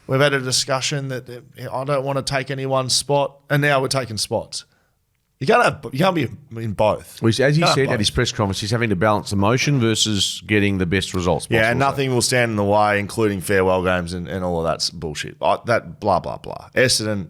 we've had a discussion that I don't want to take anyone's spot, and now we're taking spots. You can't be in both. Well, as he said at his press conference, he's having to balance emotion versus getting the best results possible. Yeah, and nothing will stand in the way, including farewell games and all of that bullshit. That blah, blah, blah. Essendon,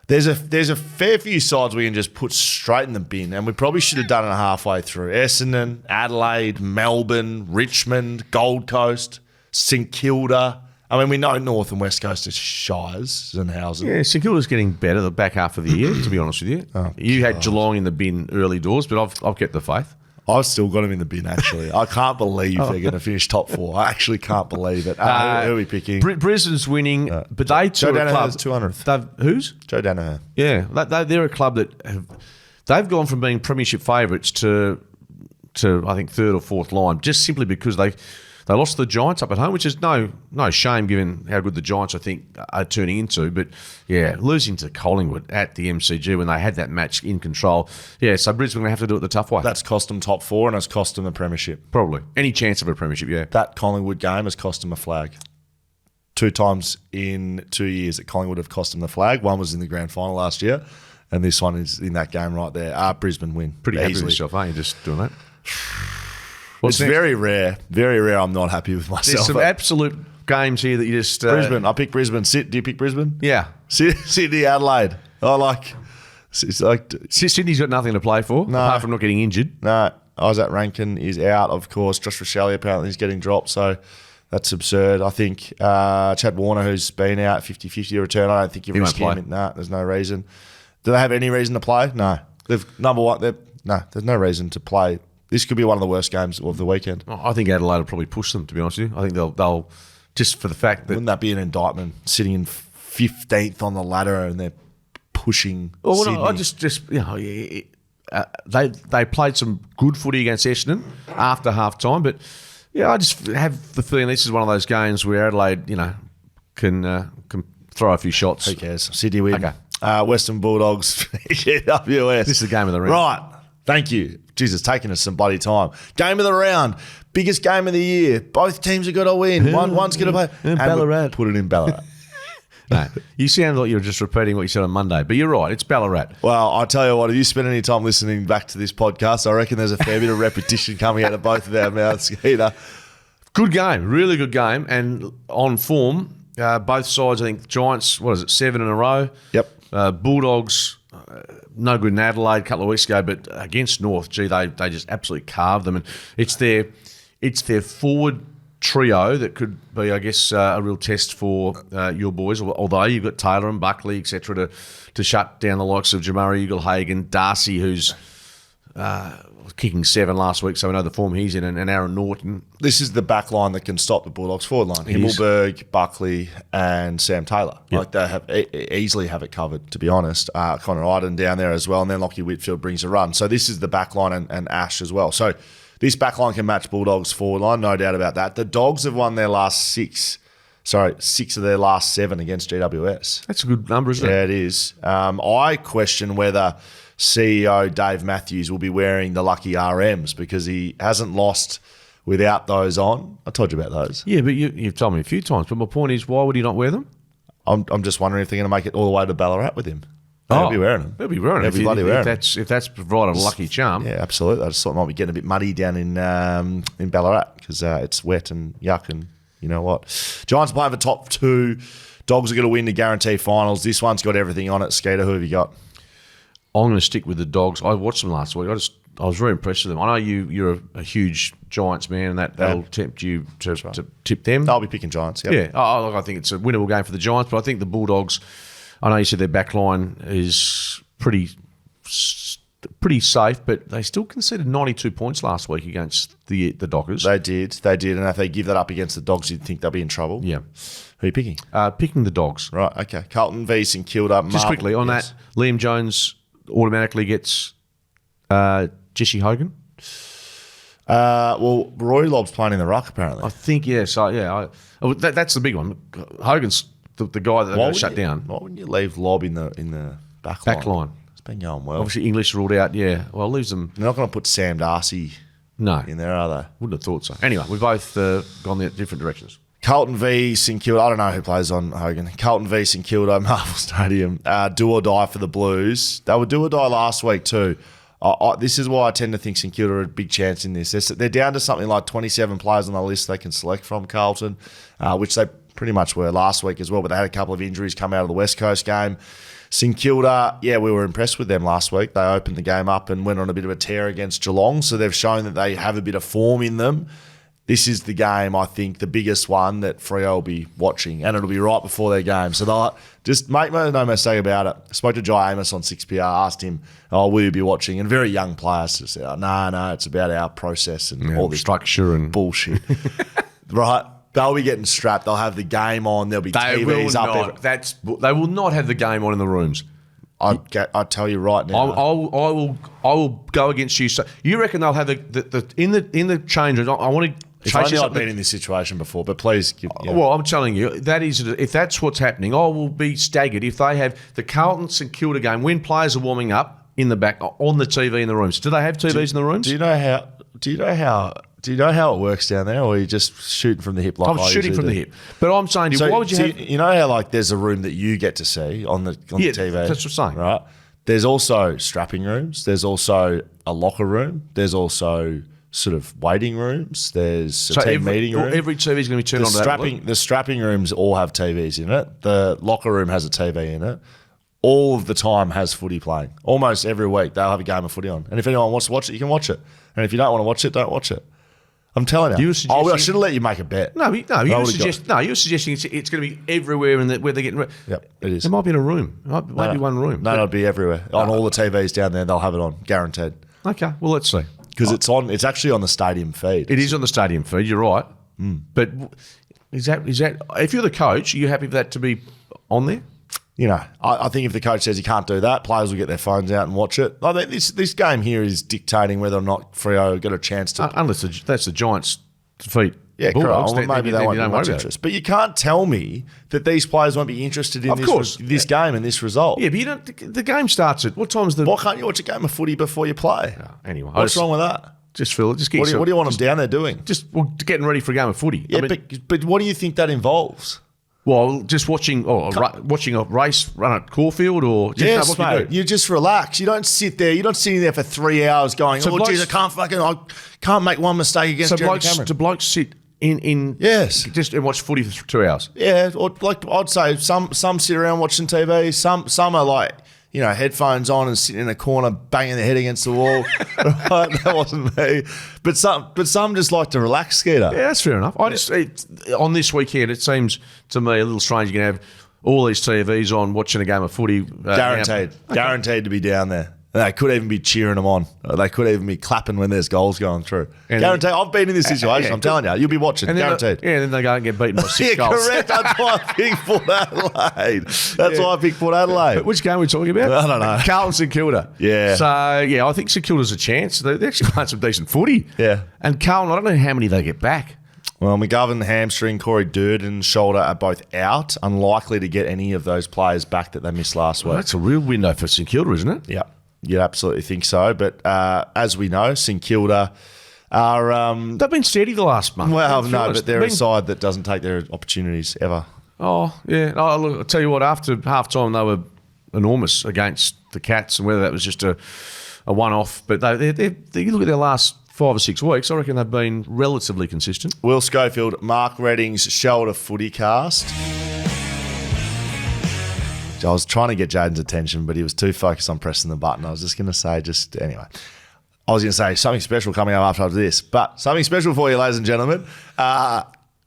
there's a fair few sides we can just put straight in the bin, and we probably should have done it halfway through. Essendon, Adelaide, Melbourne, Richmond, Gold Coast, St Kilda. I mean, we know North and West Coast are Shires and houses. Yeah, St Kilda's getting better the back half of the year, to be honest with you. You had Geelong in the bin early doors, but I've kept the faith. I've still got them in the bin, actually. I can't believe they're going to finish top 4. I actually can't believe it. Who are we picking? Brisbane's winning, but they Joe too are a club. Danaher's 200th. Who's? Joe Danaher. Yeah, they're a club that they've gone from being premiership favourites to I think 3rd or 4th line, just simply because they lost to the Giants up at home, which is no shame given how good the Giants, I think, are turning into. But, yeah, losing to Collingwood at the MCG when they had that match in control. Yeah, so Brisbane going to have to do it the tough way. That's cost them top 4 and it's cost them a premiership. Probably. Any chance of a premiership, yeah. That Collingwood game has cost them a flag. 2 times in 2 years that Collingwood have cost them the flag. One was in the grand final last year, and this one is in that game right there. Brisbane win. Pretty happy with yourself, aren't you, just doing that? It's very rare. Very rare I'm not happy with myself. There's some absolute games here that you just... Brisbane. I pick Brisbane. Do you pick Brisbane? Yeah. Sydney, Adelaide. It's like... Sydney's got nothing to play for, apart from not getting injured. No. Isaac Rankin is out, of course. Josh Rachele apparently is getting dropped, so that's absurd. I think Chad Warner, who's been out, 50-50 return, I don't think you risk him. No, there's no reason. Do they have any reason to play? No. There's no reason to play. This could be one of the worst games of the weekend. I think Adelaide will probably push them, to be honest with you. I think they'll just for the fact that... Wouldn't that be an indictment, sitting in 15th on the ladder and they're pushing Sydney? No, I just they played some good footy against Essendon after half-time, but yeah, I just have the feeling this is one of those games where Adelaide, can throw a few shots. Who cares? Sydney win. Okay. Western Bulldogs, GWS. This is the game of the round. Right. Thank you. Jesus, taking us some bloody time. Game of the round. Biggest game of the year. Both teams have got to win. One's going to play. Ballarat. Put it in Ballarat. No, you sound like you're just repeating what you said on Monday, but you're right. It's Ballarat. Well, I tell you what, if you spend any time listening back to this podcast, I reckon there's a fair bit of repetition coming out of both of our mouths. Good game. Really good game. And on form, both sides, I think, Giants, 7 in a row? Yep. Bulldogs... no good in Adelaide a couple of weeks ago, but against North, they just absolutely carved them. And it's their forward trio that could be, I guess, a real test for your boys. Although you've got Taylor and Buckley, etc., to shut down the likes of Jamari Eagle-Hagan, Darcy, who's kicking 7 last week, so we know the form he's in, and Aaron Norton. This is the back line that can stop the Bulldogs forward line. Himmelberg, Buckley, and Sam Taylor. Yep. Like they have easily have it covered, to be honest. Connor Iden down there as well, and then Lockie Whitfield brings a run. So this is the back line and Ash as well. So this back line can match Bulldogs forward line, no doubt about that. The Dogs have won their last 6 of their last 7 against GWS. That's a good number, isn't it? Yeah, it is. I question whether CEO Dave Matthews will be wearing the lucky RMs because he hasn't lost without those on. I told you about those. Yeah, but you've told me a few times. But my point is, why would he not wear them? I'm just wondering if they're going to make it all the way to Ballarat with him. They'll be wearing them. They'll be wearing them. They'll be bloody wearing them. If that's provided a lucky charm. Yeah, absolutely. I just thought it might be getting a bit muddy down in Ballarat because it's wet and yuck, and you know what? Giants playing for top 2. Dogs are going to win the guarantee finals. This one's got everything on it. Skeeter, who have you got? I'm going to stick with the Dogs. I watched them last week. I was very impressed with them. I know you're a huge Giants man, and that'll tempt you to tip them. I'll be picking Giants. Yep. Yeah, I think it's a winnable game for the Giants, but I think the Bulldogs. I know you said their back line is pretty safe, but they still conceded 92 points last week against the Dockers. They did, and if they give that up against the Dogs, you'd think they'll be in trouble. Yeah. Who are you picking? Picking the Dogs. Right, okay. Carlton v St Kilda. Just quickly on that, Liam Jones automatically gets Jesse Hogan. Well, Roy Lobb's playing in the ruck, apparently. I think, yeah. So, yeah, that's the big one. Hogan's the guy that they're going to shut down. Why wouldn't you leave Lobb in the back line? It's been going well. Obviously, English ruled out, yeah. Well, it leaves them. They're not going to put Sam Darcy in there, are they? Wouldn't have thought so. Anyway, we've both gone there different directions. Carlton v St Kilda. I don't know who plays on Hogan. Carlton v St Kilda, Marvel Stadium. Do or die for the Blues. They were do or die last week too. This is why I tend to think St Kilda are a big chance in this. They're down to something like 27 players on the list they can select from, Carlton, which they pretty much were last week as well, but they had a couple of injuries come out of the West Coast game. St Kilda, yeah, we were impressed with them last week. They opened the game up and went on a bit of a tear against Geelong, so they've shown that they have a bit of form in them. This is the game, I think, the biggest one that Freo will be watching, and it'll be right before their game. So they'll just make no mistake about it. I spoke to Jai Amos on 6PR, asked him, will you be watching? And very young players just said, no, it's about our process and all this structure and bullshit. Right? They'll be getting strapped. They'll have the game on. There'll be TVs up. They will not have the game on in the rooms. I tell you right now. I will go against you. So you reckon they'll have the in the change rooms? I want to. If only I've been in this situation before, but please. Well, I'm telling you, if that's what's happening, I will be staggered if they have the Carlton St Kilda game when players are warming up in the back on the TV in the rooms. Do they have TVs in the rooms? Do you know how it works down there, or are you just shooting from the hip? Like I'm shooting from the hip, but I'm saying, why would you have? You know how like there's a room that you get to see on the TV. That's what I'm saying, right? There's also strapping rooms. There's also a locker room. There's also sort of waiting rooms. There's a team meeting room. Every TV is going to be turned on. The strapping rooms all have TVs in it. The locker room has a TV in it. All of the time has footy playing. Almost every week they'll have a game of footy on. And if anyone wants to watch it, you can watch it. And if you don't want to watch it, don't watch it. I'm telling you. I should have let you make a bet. No, you're suggesting it's going to be everywhere where they're getting. Yep, it is. It might be in a room. It might be one room. No, it'll be everywhere. On all the TVs down there, they'll have it on, guaranteed. Okay, well, let's see. Because it's actually on the stadium feed. It is on the stadium feed, you're right. But is that if you're the coach, are you happy for that to be on there? You know, I think if the coach says you can't do that, players will get their phones out and watch it. I think this game here is dictating whether or not Freo get a chance to... Unless that's the Giants' defeat. Yeah, Bulldogs, correct. Maybe they won't be much interest. But you can't tell me that these players won't be interested in this game and this result. Yeah, but you don't. The game starts at what time's the? Why can't you watch a game of footy before you play? Anyway, what's wrong with that? Just feel it. Just get. What do you want them down there doing? Just getting ready for a game of footy. Yeah, but what do you think that involves? Well, just watching a race run at Caulfield or just mate. You just relax. You don't sit there. You're not sitting there for 3 hours going, geez, I can't make one mistake against Jeremy Cameron. Do blokes sit in just and watch footy for 2 hours? Yeah, or like I'd say some sit around watching TV. Some are like, you know, headphones on and sitting in a corner banging their head against the wall. Right? That wasn't me. But some just like to relax, Skeeter. Yeah, that's fair enough. On this weekend, it seems to me a little strange. You can have all these TVs on watching a game of footy. Guaranteed to be down there. And they could even be cheering them on. They could even be clapping when there's goals going through. And Guaranteed. I've been in this situation. I'm telling you. You'll be watching. And guaranteed. And then they go and get beaten by 6 goals. Correct. That's why I picked Port Adelaide. That's why I picked Port Adelaide. Which game are we talking about? I don't know. Carlton, St Kilda. Yeah. So, I think St Kilda's a chance. They're actually playing some decent footy. Yeah. And Carlton, I don't know how many they get back. Well, McGovern, hamstring, Corey Durden's shoulder are both out. Unlikely to get any of those players back that they missed last week. Well, that's a real window for St Kilda, isn't it? Yeah. You'd absolutely think so. But as we know, St Kilda are... They've been steady the last month. well, no, but they're a side that doesn't take their opportunities ever. Oh, yeah. Look, I'll tell you what, after half-time, they were enormous against the Cats, and whether that was just a one-off. But you look at their last 5 or 6 weeks, I reckon they've been relatively consistent. Will Schofield, Mark Redding's Shelter Footycast. I was trying to get Jaden's attention, but he was too focused on pressing the button. I was just going to say, anyway. I was going to say something special coming up after this, but something special for you, ladies and gentlemen.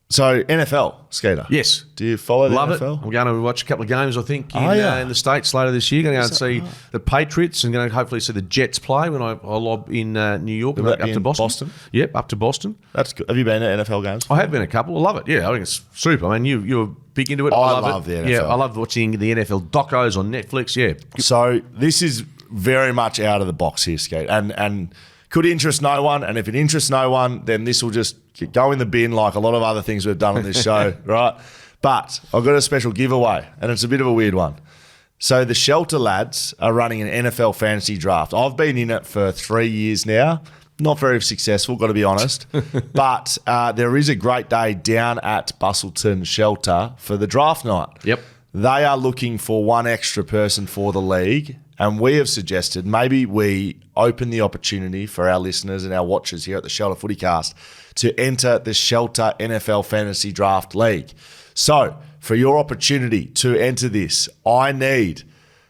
So NFL, Skeeter. Yes. Do you follow the Love NFL? it. I'm going to watch a couple of games, I think, in the States later this year. Going to go and see the Patriots and going to hopefully see the Jets play when I lob in New York and up to Boston. Yep, up to Boston. That's good. Have you been to NFL games before? I have been a couple. I love it. Yeah, I think it's super. I mean, you're big into it. I love the NFL. Yeah, I love watching the NFL docos on Netflix. Yeah. So this is very much out of the box here, Skate, and could interest no one. And if it interests no one, then this will just go in the bin like a lot of other things we've done on this show, right? But I've got a special giveaway, and it's a bit of a weird one. So the Shelter lads are running an NFL fantasy draft. I've been in it for 3 years now. Not very successful, got to be honest. But there is a great day down at Busselton Shelter for the draft night. Yep. They are looking for one extra person for the league, and we have suggested maybe we open the opportunity for our listeners and our watchers here at the Shelter Footycast to enter the Shelter NFL Fantasy Draft League. So, for your opportunity to enter this, I need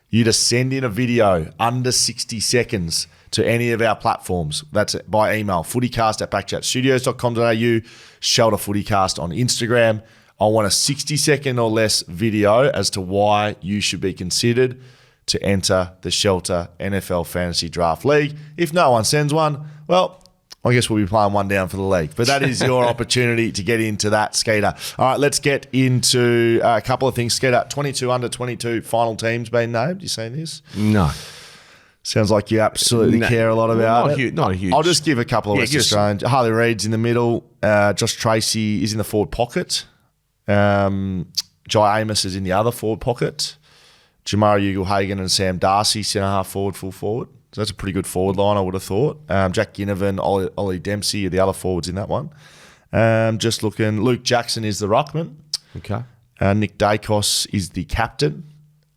you to send in a video under 60 seconds to any of our platforms. That's by email, footycast@backchatstudios.com.au, Shelter Footycast on Instagram. I want a 60-second or less video as to why you should be considered to enter the Shelter NFL Fantasy Draft League. If no one sends one, well, I guess we'll be playing one down for the league. But that is your opportunity to get into that, Skeeter. All right, let's get into a couple of things. Skeeter, 22 under 22 final teams been named. You seen this? No. Sounds like you absolutely care a lot about it. Not a huge. I'll just give a couple of West Australians. Harley Reid's in the middle. Josh Tracy is in the forward pocket. Jai Amos is in the other forward pocket. Jamara Ugle-Hagan and Sam Darcy, centre-half forward, full forward. So that's a pretty good forward line, I would have thought. Jack Ginnivan, Ollie Dempsey are the other forwards in that one. Just looking, Luke Jackson is the ruckman. Okay. Nick Dacos is the captain.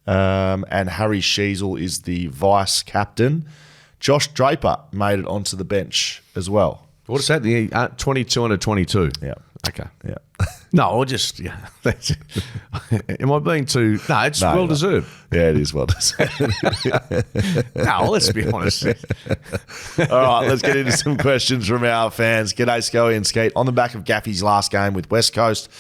And Harry Sheasel is the vice-captain. Josh Draper made it onto the bench as well. What is that? The 22 under 22? Yeah. Okay. Yeah. No, I'll just, that's it. Am I being too, no, it's well deserved. Yeah, it is well deserved. No, let's be honest. All right, let's get into some questions from our fans. G'day, Scully and Skate. On the back of Gaffey's last game with West Coast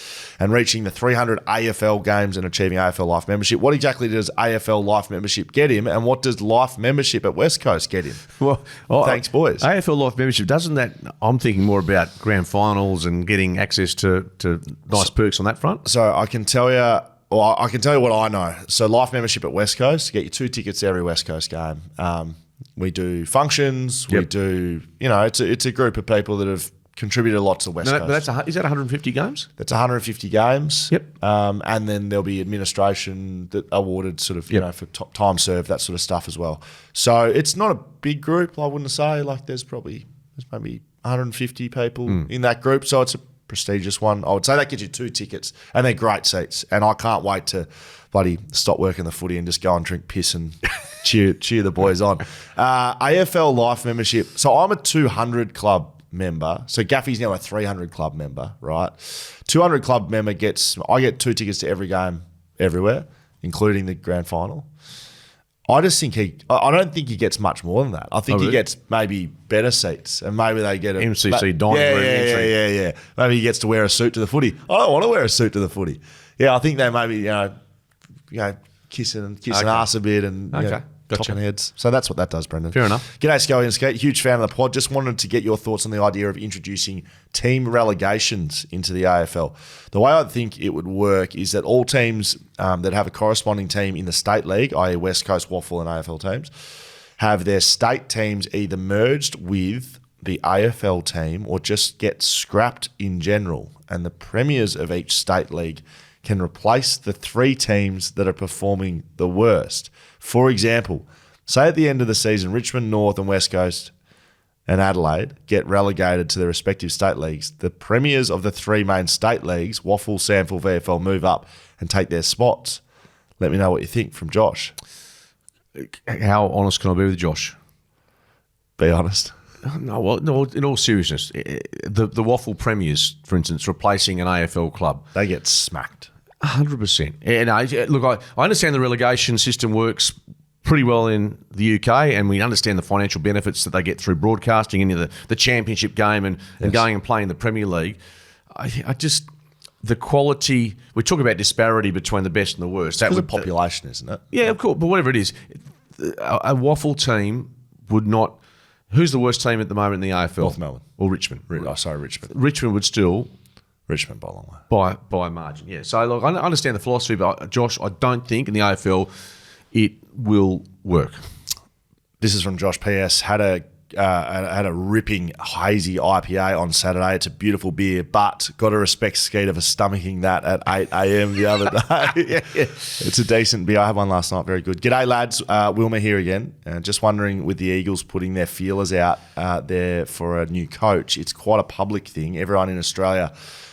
and reaching the 300 AFL games and achieving AFL Life membership, what exactly does AFL Life membership get him, and what does Life membership at West Coast get him? Well, thanks, boys. AFL Life membership, doesn't that, I'm thinking more about grand finals and getting access to nice perks on that front. So I can tell you, I can tell you what I know. So Life membership at West Coast, get you 2 tickets to every West Coast game. We do functions. Yep. We do, it's a group of people that have contributed a lot to West Coast. But is that 150 games? That's 150 games. Yep. And then there'll be administration that awarded sort of, for time served, that sort of stuff as well. So it's not a big group, I wouldn't say. Like there's maybe 150 people in that group. So it's a prestigious one. I would say that gets you 2 tickets, and they're great seats. And I can't wait to bloody stop working the footy and just go and drink piss and cheer the boys on. AFL Life membership. So I'm a 200 club member. So Gaffey's now a 300 club member, right? 200 club member I get 2 tickets to every game everywhere, including the grand final. I just think I don't think he gets much more than that. I think he gets maybe better seats, and maybe they get a MCC dining room entry. Yeah. Maybe he gets to wear a suit to the footy. I don't want to wear a suit to the footy. Yeah, I think they maybe kissing ass a bit and Topping heads. So that's what that does, Brendan. Fair enough. G'day, Scully and Skate. Huge fan of the pod. Just wanted to get your thoughts on the idea of introducing team relegations into the AFL. The way I think it would work is that all teams that have a corresponding team in the state league, i.e. West Coast, Waffle and AFL teams, have their state teams either merged with the AFL team or just get scrapped in general. And the premiers of each state league can replace the 3 teams that are performing the worst. For example, say at the end of the season, Richmond, North and West Coast and Adelaide get relegated to their respective state leagues. The premiers of the 3 main state leagues, Waffle, Sample, VFL, move up and take their spots. Let me know what you think from Josh. How honest can I be with Josh? Be honest. No, in all seriousness, the Waffle premiers, for instance, replacing an AFL club. They get smacked. 100%. And look, I understand the relegation system works pretty well in the UK, and we understand the financial benefits that they get through broadcasting into the championship game and going and playing the Premier League. I just, the quality, we talk about disparity between the best and the worst. That's the population, isn't it? Yeah, of course, but whatever it is, a Waffle team would not. Who's the worst team at the moment in the AFL? North Melbourne. Or Richmond. Richmond. Richmond would still... Richmond by a long way. By a margin, yeah. So, look, I understand the philosophy, but, Josh, I don't think in the AFL it will work. This is from Josh PS. Had a ripping hazy IPA on Saturday. It's a beautiful beer, but got to respect Skeeter for stomaching that at 8 a.m. the other day. It's a decent beer. I had one last night. Very good. G'day, lads. Wilma here again. Just wondering, with the Eagles putting their feelers out there for a new coach, it's quite a public thing. Everyone in Australia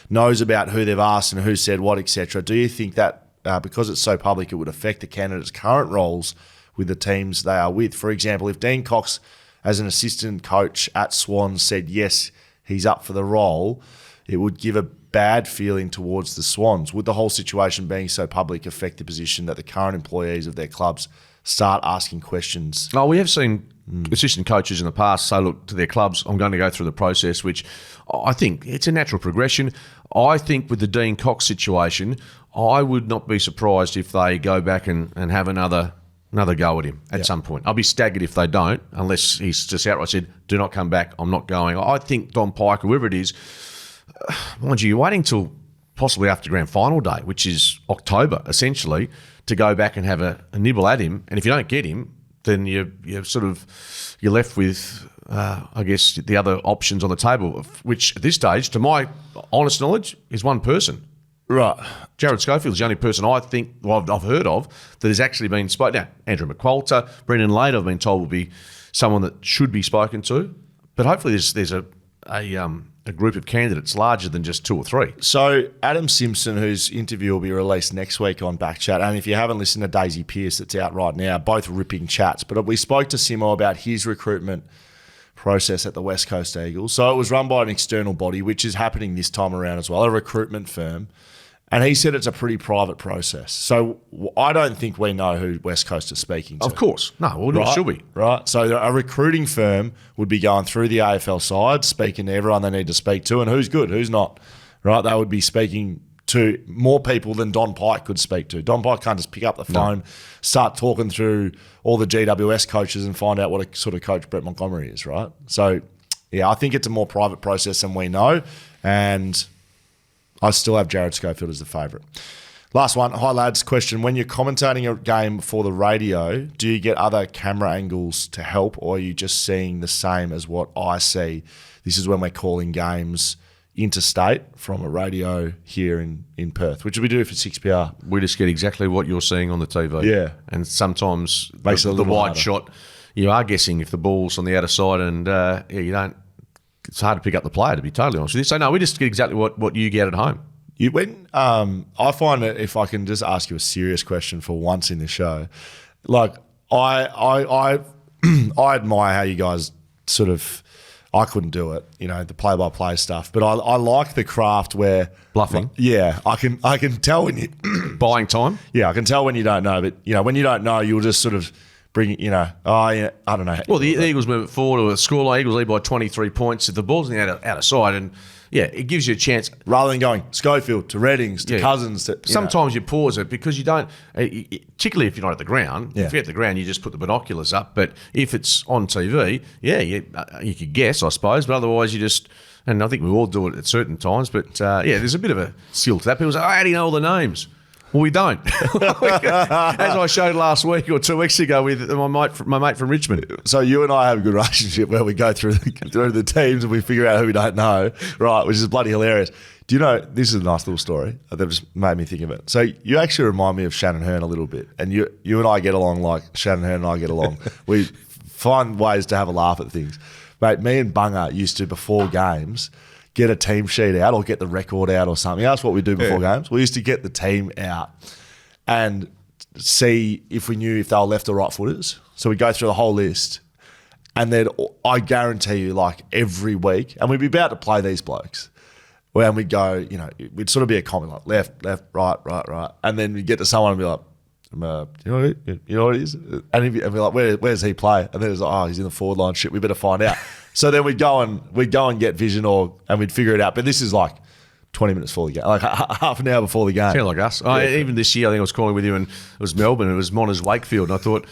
knows about who they've asked and who said what, etc. Do you think that because it's so public, it would affect the candidates' current roles with the teams they are with? For example, if Dean Cox, as an assistant coach at Swans, said yes, he's up for the role, it would give a bad feeling towards the Swans. Would the whole situation being so public affect the position that the current employees of their clubs start asking questions? Oh, we have seen assistant coaches in the past say, look, to their clubs, I'm going to go through the process, which I think it's a natural progression. I think with the Dean Cox situation, I would not be surprised if they go back and have another go at him at some point. I'll be staggered if they don't, unless he's just outright said, do not come back, I'm not going. I think Don Pike, whoever it is, mind you, you're waiting till possibly after grand final day, which is October, essentially, to go back and have a nibble at him. And if you don't get him, then you're left with, I guess, the other options on the table, which at this stage, to my honest knowledge, is one person. Right. Jared Schofield's the only person I think, I've heard of, that has actually been spoken. Now, Andrew McQualter, Brendan Lade, I've been told, will be someone that should be spoken to. But hopefully there's a group of candidates larger than just 2 or 3. So Adam Simpson, whose interview will be released next week on BackChat, and if you haven't listened to Daisy Pearce, it's out right now, both ripping chats. But we spoke to Simo about his recruitment process at the West Coast Eagles. So it was run by an external body, which is happening this time around as well, a recruitment firm. And he said it's a pretty private process. So I don't think we know who West Coast is speaking to. Of course. No, well, right? Should we? Right. So a recruiting firm would be going through the AFL side, speaking to everyone they need to speak to, and who's good, who's not. Right. They would be speaking to more people than Don Pike could speak to. Don Pike can't just pick up the phone, start talking through all the GWS coaches and find out what a sort of coach Brett Montgomery is, right? So, yeah, I think it's a more private process than we know, and I still have Jared Schofield as the favourite. Last one. Hi, lads. Question. When you're commentating a game for the radio, do you get other camera angles to help, or are you just seeing the same as what I see? This is when we're calling games interstate from a radio here in Perth, which we do for 6PR. We just get exactly what you're seeing on the TV. Yeah. And sometimes makes the wide shot, you are guessing if the ball's on the outer side, and you don't. It's hard to pick up the player, to be totally honest with you. So, no, we just get exactly what you get at home. I find that if I can just ask you a serious question for once in the show, like I admire how you guys sort of, I couldn't do it, the play-by-play stuff, but I like the craft where bluffing. Yeah, I can tell when you buying time. Yeah, I can tell when you don't know, but when you don't know, you'll just sort of bring, I don't know. Well, the Eagles move it forward, or the scoreline, Eagles lead by 23 points. If the ball's in the outer side, and it gives you a chance. Rather than going Schofield to Reddings to Cousins. Sometimes you pause it because you don't, particularly if you're not at the ground. Yeah. If you're at the ground, you just put the binoculars up. But if it's on TV, you could guess, I suppose. But otherwise, you just, and I think we all do it at certain times. But there's a bit of a skill to that. People say, how do you know all the names? Well, we don't. As I showed last week or 2 weeks ago with my mate from Richmond. So you and I have a good relationship where we go through the teams and we figure out who we don't know, right, which is bloody hilarious. Do you know, this is a nice little story that just made me think of it. So you actually remind me of Shannon Hearn a little bit. And you and I get along like Shannon Hearn and I get along. We find ways to have a laugh at things. Mate, me and Bunga used to, before games, get a team sheet out or get the record out or something. That's what we do before games. We used to get the team out and see if we knew if they were left or right footers. So we go through the whole list, and then I guarantee you, like every week, and we'd be about to play these blokes, and we'd go, we'd sort of be a comment like left, right, and then we'd get to someone and be like, you know what it is? And we're like, where's he play? And then it's like, he's in the forward line. Shit, we better find out. So then we'd go and get vision and we'd figure it out. But this is like 20 minutes before the game, like half an hour before the game. Sound like us. Even this year, I think I was calling with you, and it was Melbourne. It was Mona's Wakefield, and I thought,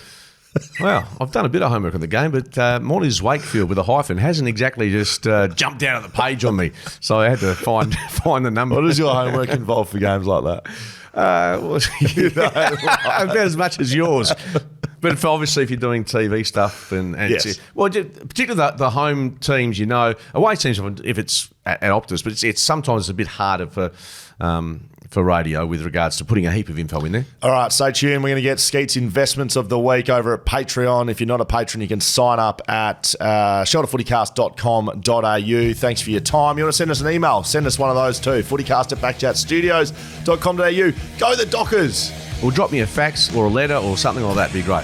wow, I've done a bit of homework on the game, but Mona's Wakefield with a hyphen hasn't exactly just jumped out of the page on me. So I had to find the number. What does your homework involve for games like that? About as much as yours. But obviously, if you're doing TV stuff and yes. Particularly the home teams, away teams if it's at Optus, but it's sometimes a bit harder for radio with regards to putting a heap of info in there. All right, stay tuned. We're going to get Skeet's Investments of the Week over at Patreon. If you're not a patron, you can sign up at shelterfootycast.com.au. Thanks for your time. You want to send us an email? Send us one of those too. footycast@backchatstudios.com.au. Go the Dockers! Or drop me a fax or a letter or something like that. Be great.